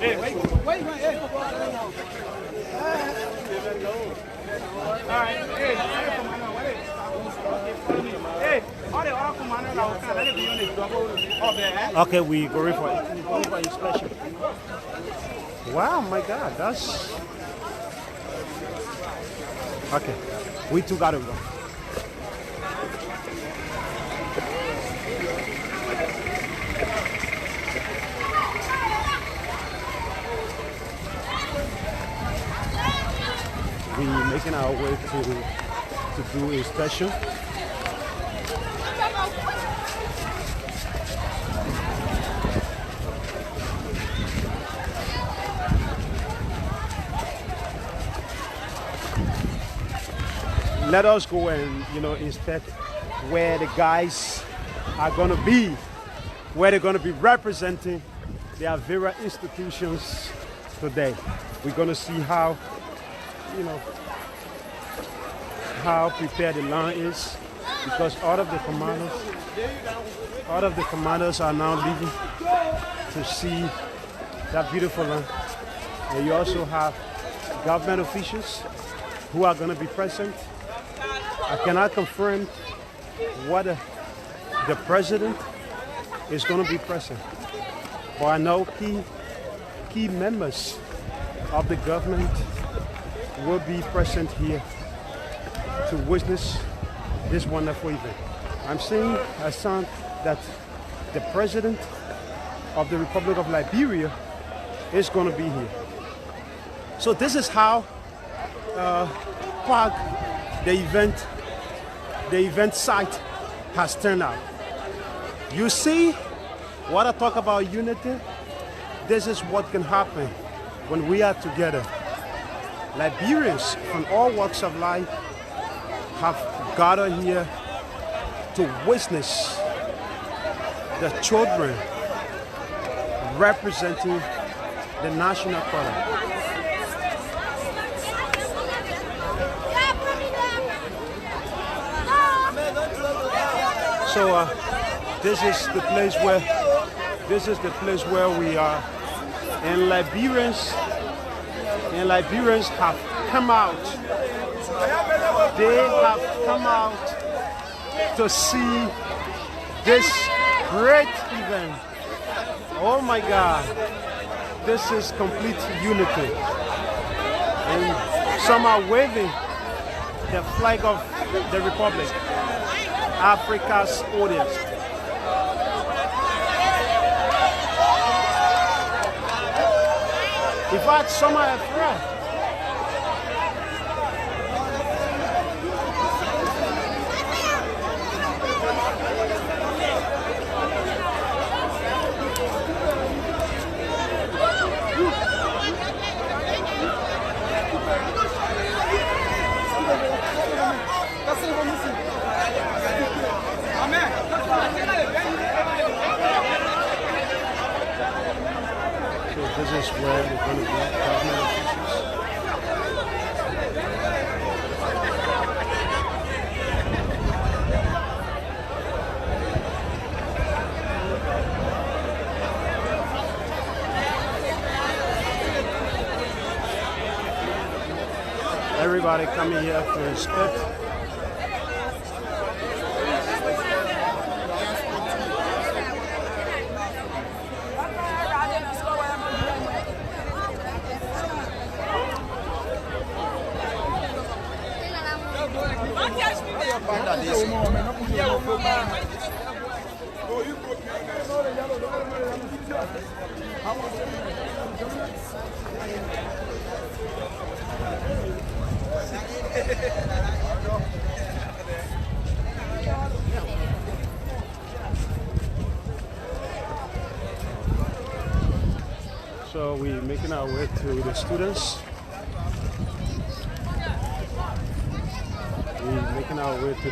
Hey, wait, hey. All right, hey, okay, we going for inspection. Wow, my God, that's okay. We too got to go. We're making our way to do inspection. let us go and inspect where the guys are going to be, where they're going to be representing their various institutions today. We're going to see how prepared the land is, because all of the commanders are now leaving to see that beautiful land. And you also have government officials who are going to be present. I cannot confirm whether the president is going to be present, but I know key members of the government will be present here to witness this wonderful event. I'm saying, Hassan, that the president of the Republic of Liberia is going to be here. So this is how packed the event site has turned out. You see, what I talk about unity, this is what can happen when we are together. Liberians from all walks of life have gathered here to witness the children representing the national color. So this is the place where we are, and Liberians have come out. They have come out to see this great event. Oh my God, this is complete unity. And some are waving the flag of the Republic, Africa's audience. In fact, some are afraid. This is where they're going to be government officials. Everybody coming here to inspect. So we're making our way to the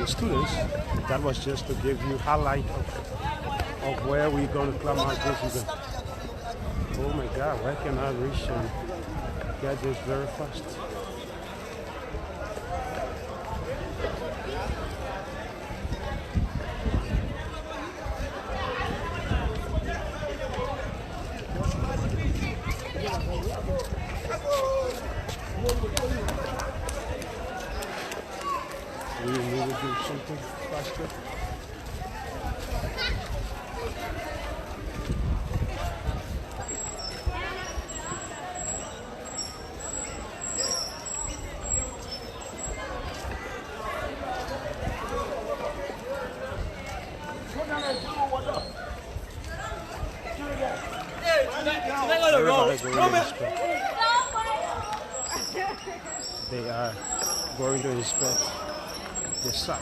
students. That was just to give you highlight of where we're going to climb out this event. Oh my God, where can I reach and get this very fast? We need to do something faster. They are going to inspect the site.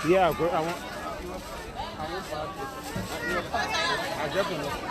Yeah, but I want I definitely.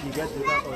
You get to that or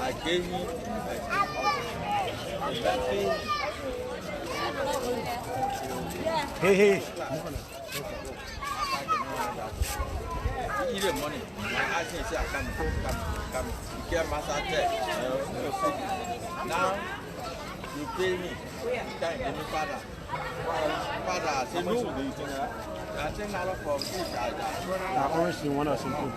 I gave you hey. You eat the money. I think I come. You get my now you pay me. You can't give me father. Father, I say no. I think I for food. I always want us in food.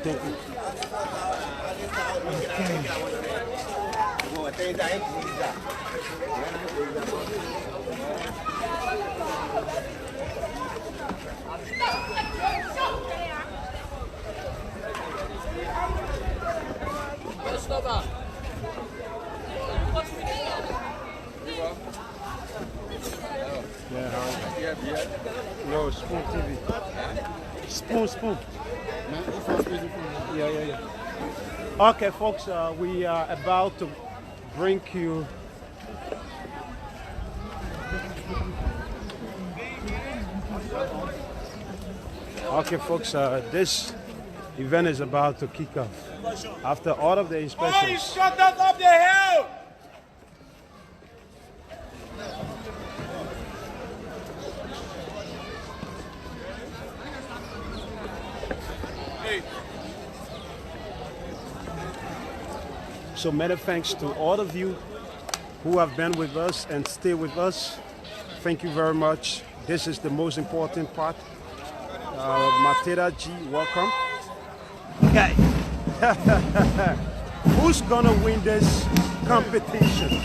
Thank you. No, Spoon TV. Spoon. Yeah. Okay, folks, we are about to bring you okay, folks, this event is about to kick off. After all of the inspections. Oh, you shut us up the hill! So many thanks to all of you who have been with us and stay with us. Thank you very much. This is the most important part. Matera G, welcome. Okay. Who's gonna win this competition?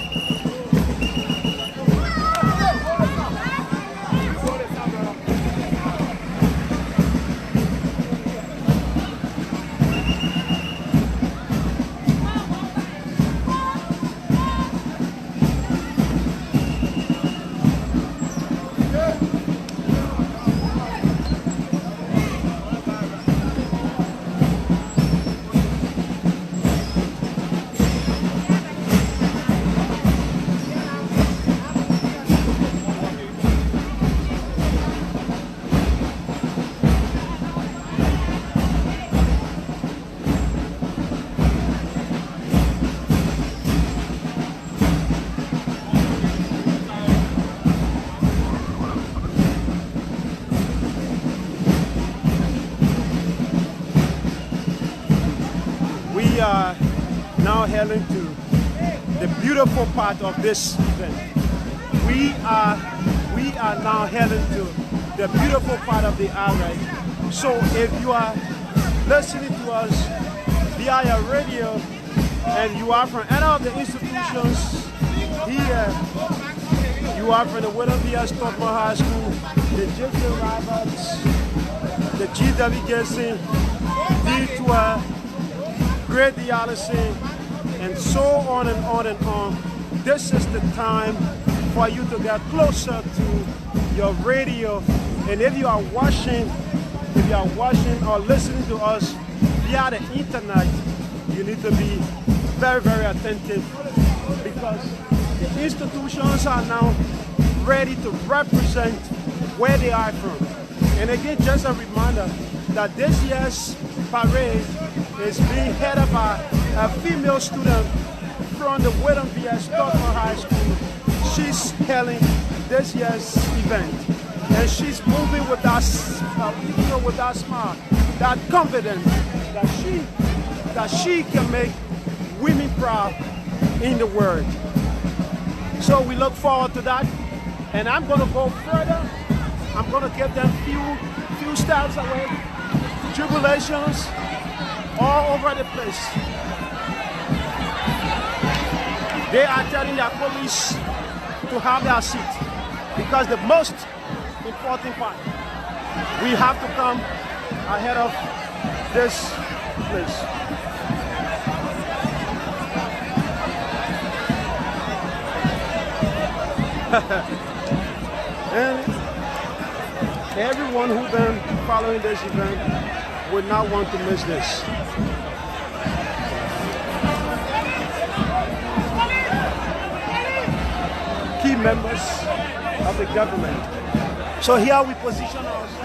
We are now heading to the beautiful part of this event. We are now heading to the beautiful part of the array. So if you are listening to us via radio and you are from any of the institutions here, you are from the Monrovia Stockman High School, the J.J. Roberts, the G.W. Gibson, D12, Great Dialysis, and so on and on and on. This is the time for you to get closer to your radio. And if you are watching or listening to us via the internet, you need to be very, very attentive, because the institutions are now ready to represent where they are from. And again, just a reminder that this year's parade is being headed by a female student from the Monrovia Stockman High School. She's heading this year's event, and she's moving with that, with that smile, that confidence that she can make women proud in the world. So we look forward to that, and I'm going to go further. I'm going to give them few steps away. Tribulations all over the place. They are telling their police to have their seat, because the most important part, we have to come ahead of this place. And everyone who's been following this event would not want to miss this. Key members of the government. So here we position ourselves.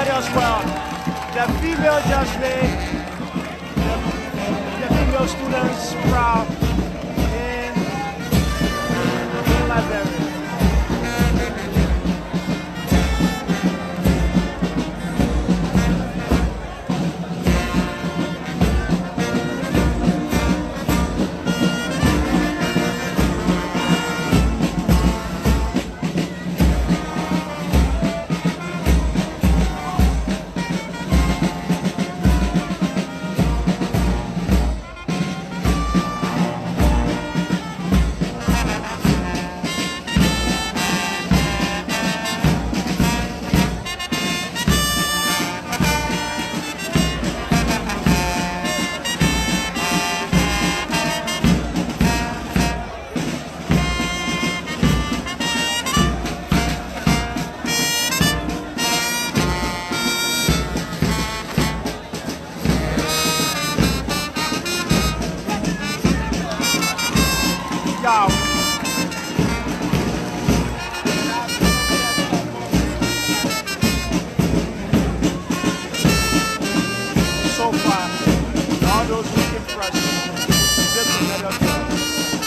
As well. The female just made the female students proud in Liberia. So far, all those who came first, get the medal.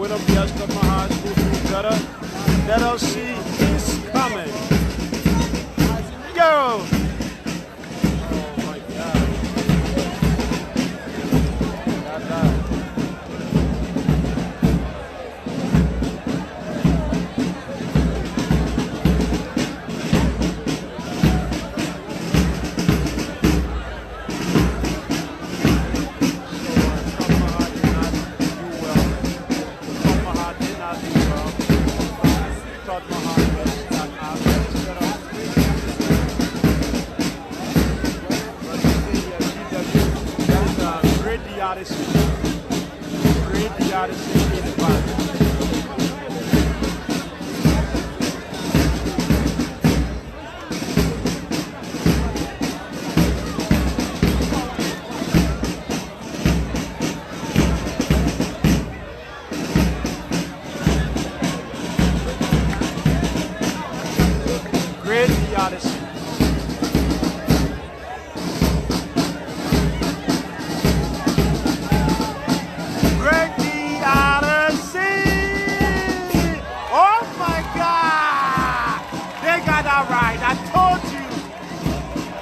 Monrovia High School do better. Let us see is coming. Go! Oh my God.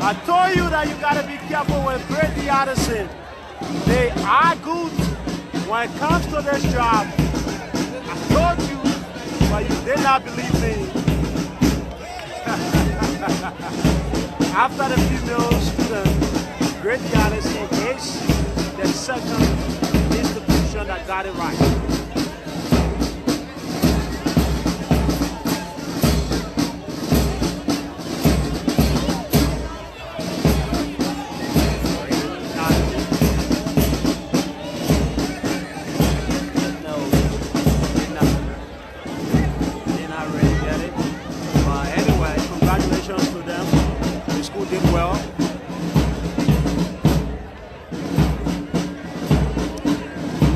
I told you that you gotta be careful with Brady Addison. They are good when it comes to this job. I told you, but you did not believe me. After the female student, Brady Addison is the second institution that got it right.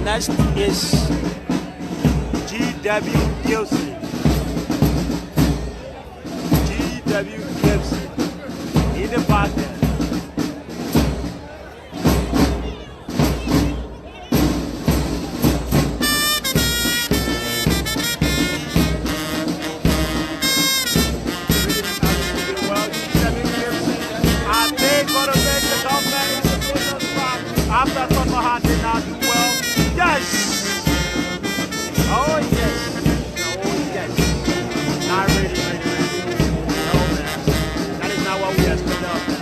Next is G.W. Gibson. G.W. Gibson in the back there. After Tomaha did not do well. Yes! Oh yes! Oh yes! Not ready. No man. That is not what we expect of them.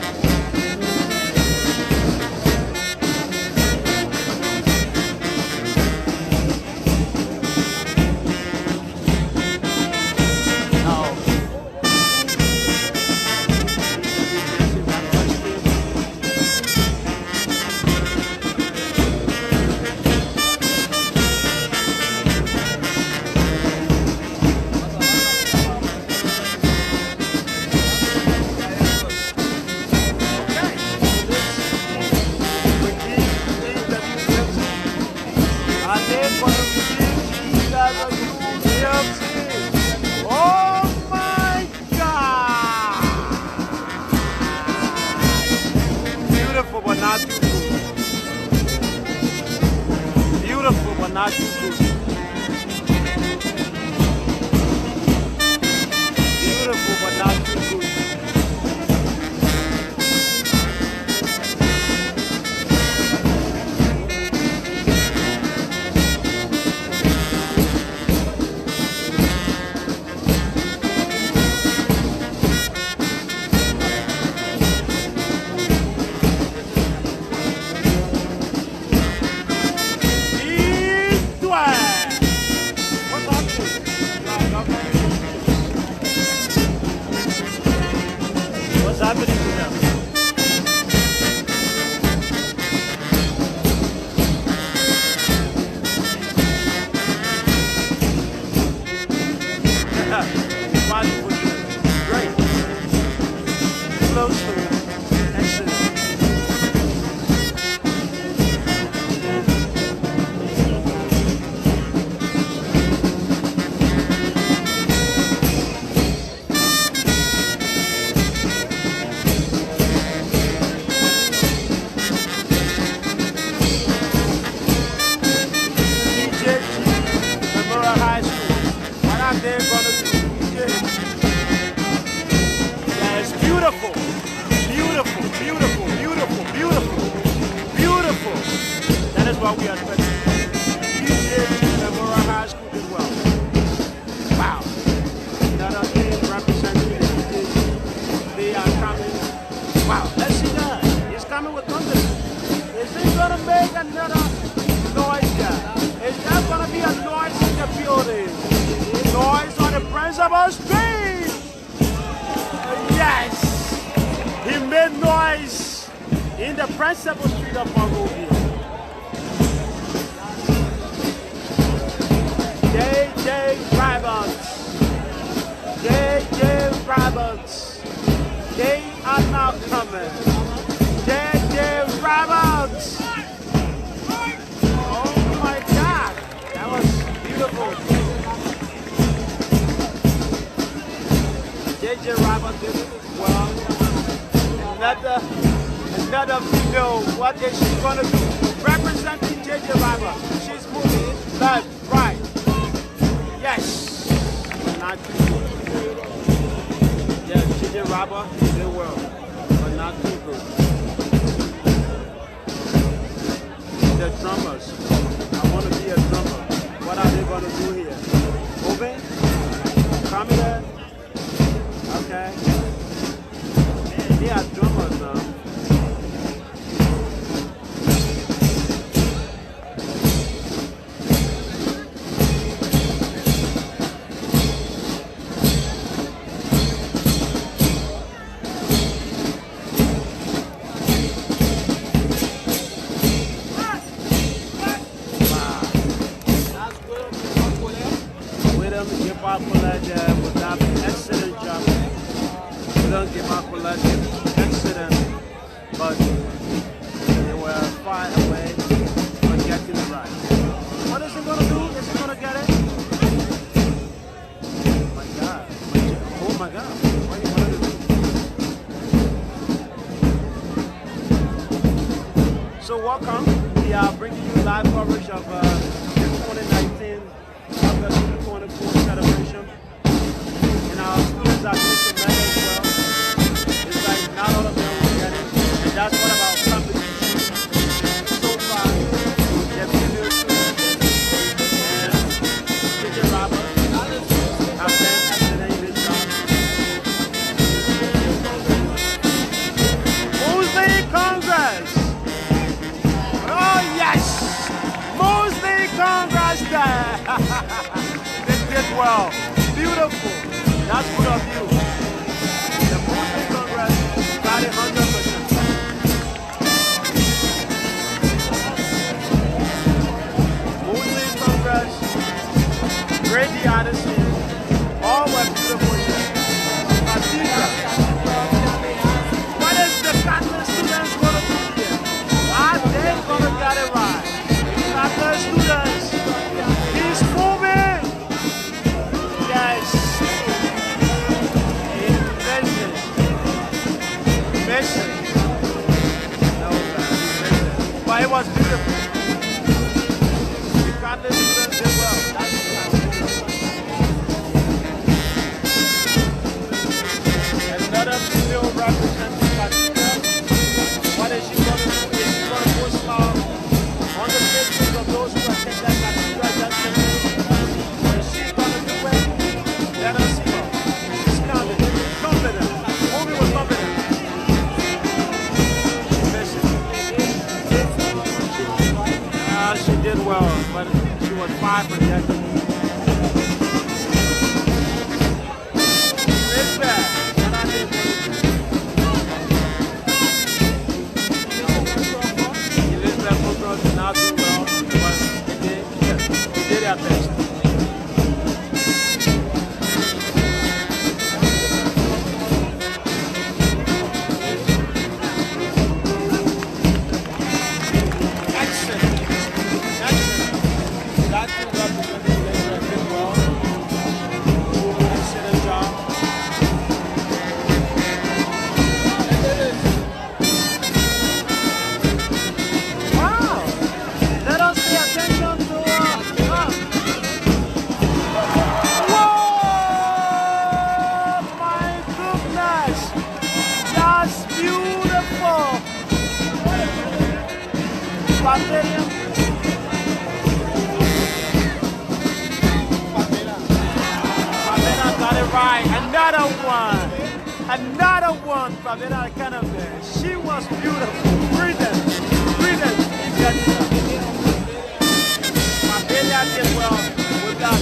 Oh my God! Beautiful but not too good. Beautiful but not too good. Beautiful but not too good. East-West. building. Noise on the principal street. Yes, he made noise in the principal street of Monrovia. JJ Roberts. JJ Roberts. They are now coming. JJ Roberts. Oh my God, that was beautiful. JJ Roberts did well. Another female. What is she gonna do? Representing JJ Roberts. She's moving left, right. Yes. Not too good. Yes, JJ Roberts did well, but not too good. The drummers. I want to be a drummer. What are they going to do here? Moving? Come here. Okay. They are drummers now. Excellent job. We don't give up for excellent, but they were far away from getting it right. What is he going to do? Is he going to get it? Oh my God. Oh my God. What are you going to do? So welcome. We are bringing you live coverage of the 2019 August 24 celebration. And our students are taking medals as well. It's like not all of them will get it. And that's what about competition. So far, the female students and Teacher Robert have been excellent in this job. Muslim Congress! Oh yes! Muslim Congress there! They did well. Beautiful. That's good of you. The Muslim Congress got it 100%. Muslim Congress, Grady Addison, all were beautiful here. Khadija. What is the Catholic students going to do here? Are they going to get it right? Catholic students, he's moving. Yes. But it was beautiful. The Catholic students did well. Another female representing Cathedral. What is she going to do? Is she going to post on the faces of those who attend that Cathedral yesterday? Is she going to do it? Let us see her. She's confident. Movie was confident. She did well, but she was 5 projected. Elizabeth, what are they doing? Elizabeth Booker did not do well, but they did their best. Another one, Pamela Canavera. She was beautiful. Brilliant. Pamela did well with that.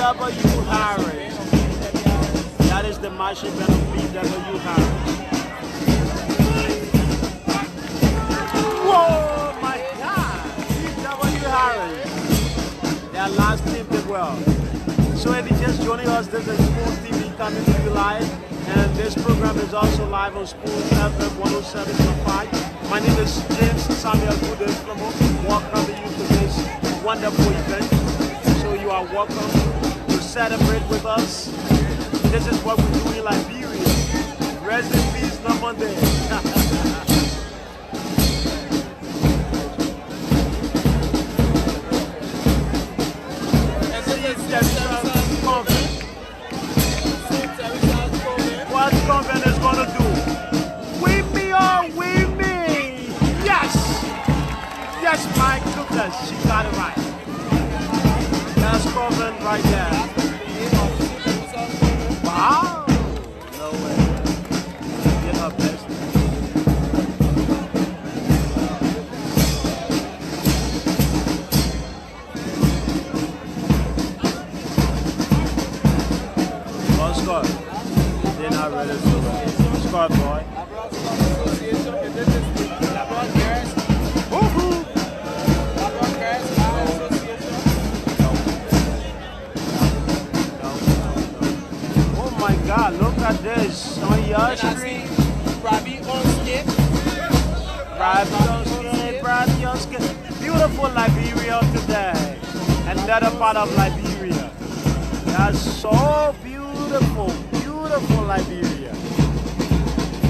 B.W. Harris. That is the marching band of B.W. Harris. Whoa, my God! B.W. Harris. Their last team did well. So if you're just joining us, this is Spoon TV coming to you live. And this program is also live on Spoon FM 107.5. My name is James Samuel Goodens. Welcome you to this wonderful event. So you are welcome to celebrate with us. This is what we do in Liberia. Rest in peace, no Monday. What convent is going to do? We me or we me? Yes! Yes, my goodness, she got it right. That's convent right there. Wow! No way. Get her best. Oscar, they're not ready to do it. Oscar, boy. Oh my God, look at this on your street. Robbie on skit. Bribey on skin. Beautiful Liberia today. Another part of Liberia. That's so beautiful. Beautiful Liberia.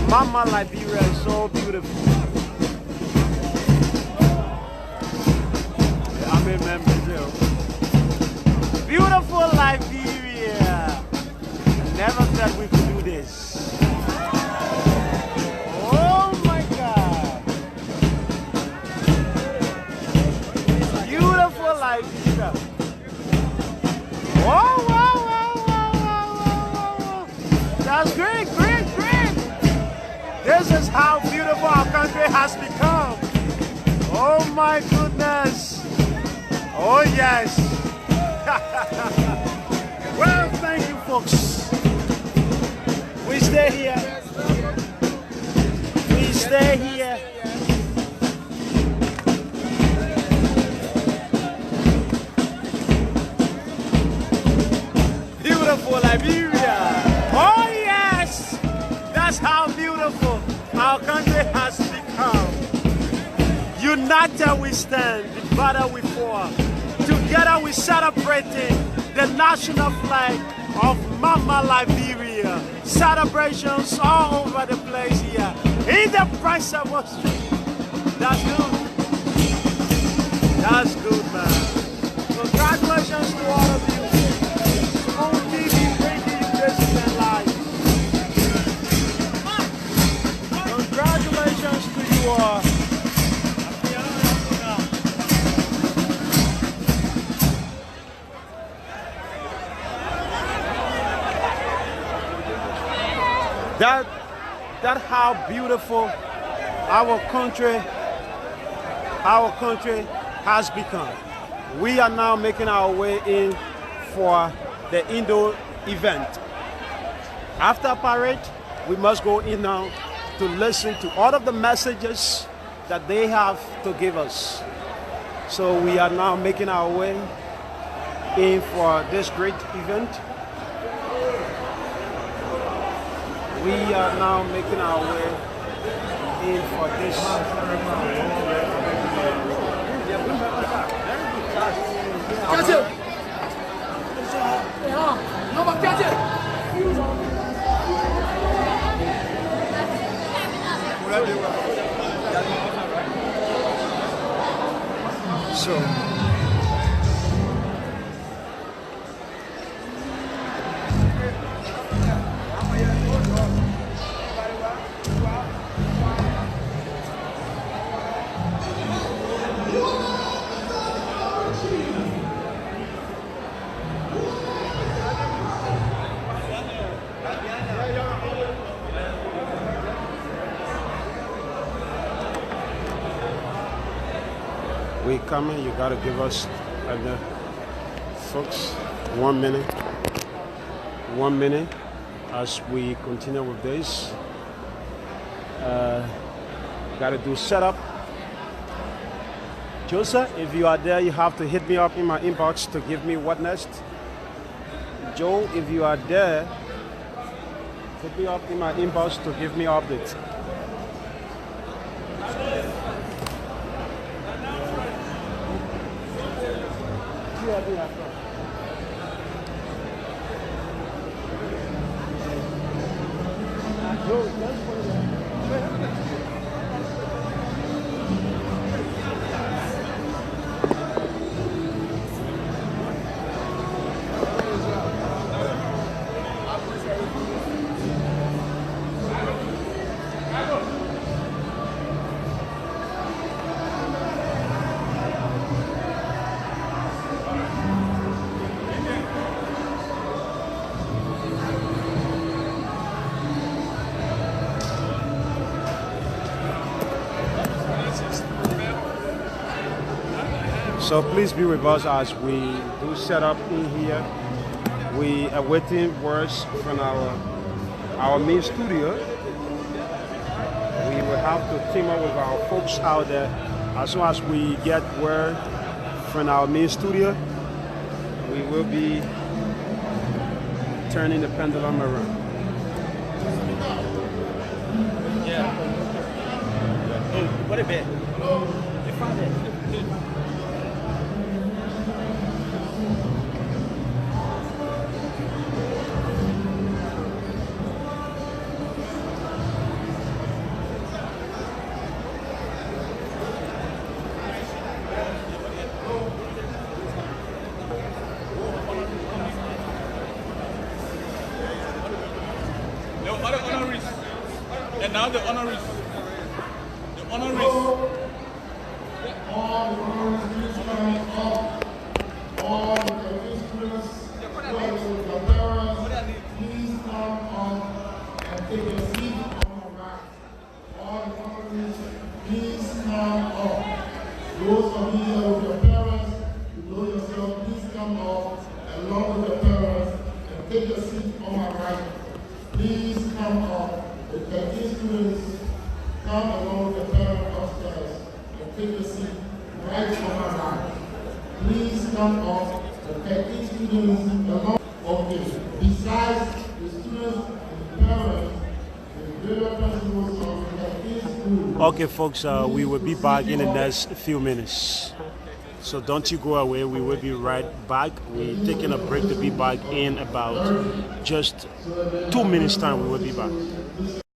Mama Liberia is so beautiful. Yeah, I'm a member too. Beautiful Liberia. Never thought we could do this. Oh my God. Beautiful Liberia. Whoa, wow, wow, wow, wow, wow, wow. That's great, great, great. This is how beautiful our country has become. Oh my goodness. Oh yes. Well, thank you folks. We stay here. We stay here. Beautiful Liberia. Oh yes. That's how beautiful our country has become. United we stand, divided we fall. Together we celebrating the national flag of Mama Liberia. Celebrations all over the place here. In the price of our street. That's good. That's good, man. Congratulations to all of you. Spoon TV bringing you this event live. Congratulations to you all. That's how beautiful our country has become. We are now making our way in for the indoor event. After parade, we must go in now to listen to all of the messages that they have to give us. So we are now making our way in for this great event. We are now making our way in for this. So we coming, you gotta give us folks. 1 minute. 1 minute as we continue with this. Got to do setup. Joseph, if you are there, you have to hit me up in my inbox to give me what next. Joe, if you are there, hit me up in my inbox to give me updates. So please be with us as we do set up in here. We are waiting words from our main studio. We will have to team up with our folks out there. As soon as we get word from our main studio, we will be turning the pendulum around. Yeah. What a bit. And now the honorees. The honorees. All the honorees coming up. All the visitors, the parents, please come up and take a seat on the right. All the honorees, please come up. Those of you here with your parents, you know yourself, please come up along with the parents and take a seat on my right. Please come up. The 13 students come along with the parent upstairs and take a seat right on my right. Please come up. The 13 students along. Okay. Besides the students and the parents, the greater principals of the 13 schools. Okay, folks, we will be back in the next few minutes. So don't you go away. We will be right back. We're taking a break to be back in about just 2 minutes time. We will be back.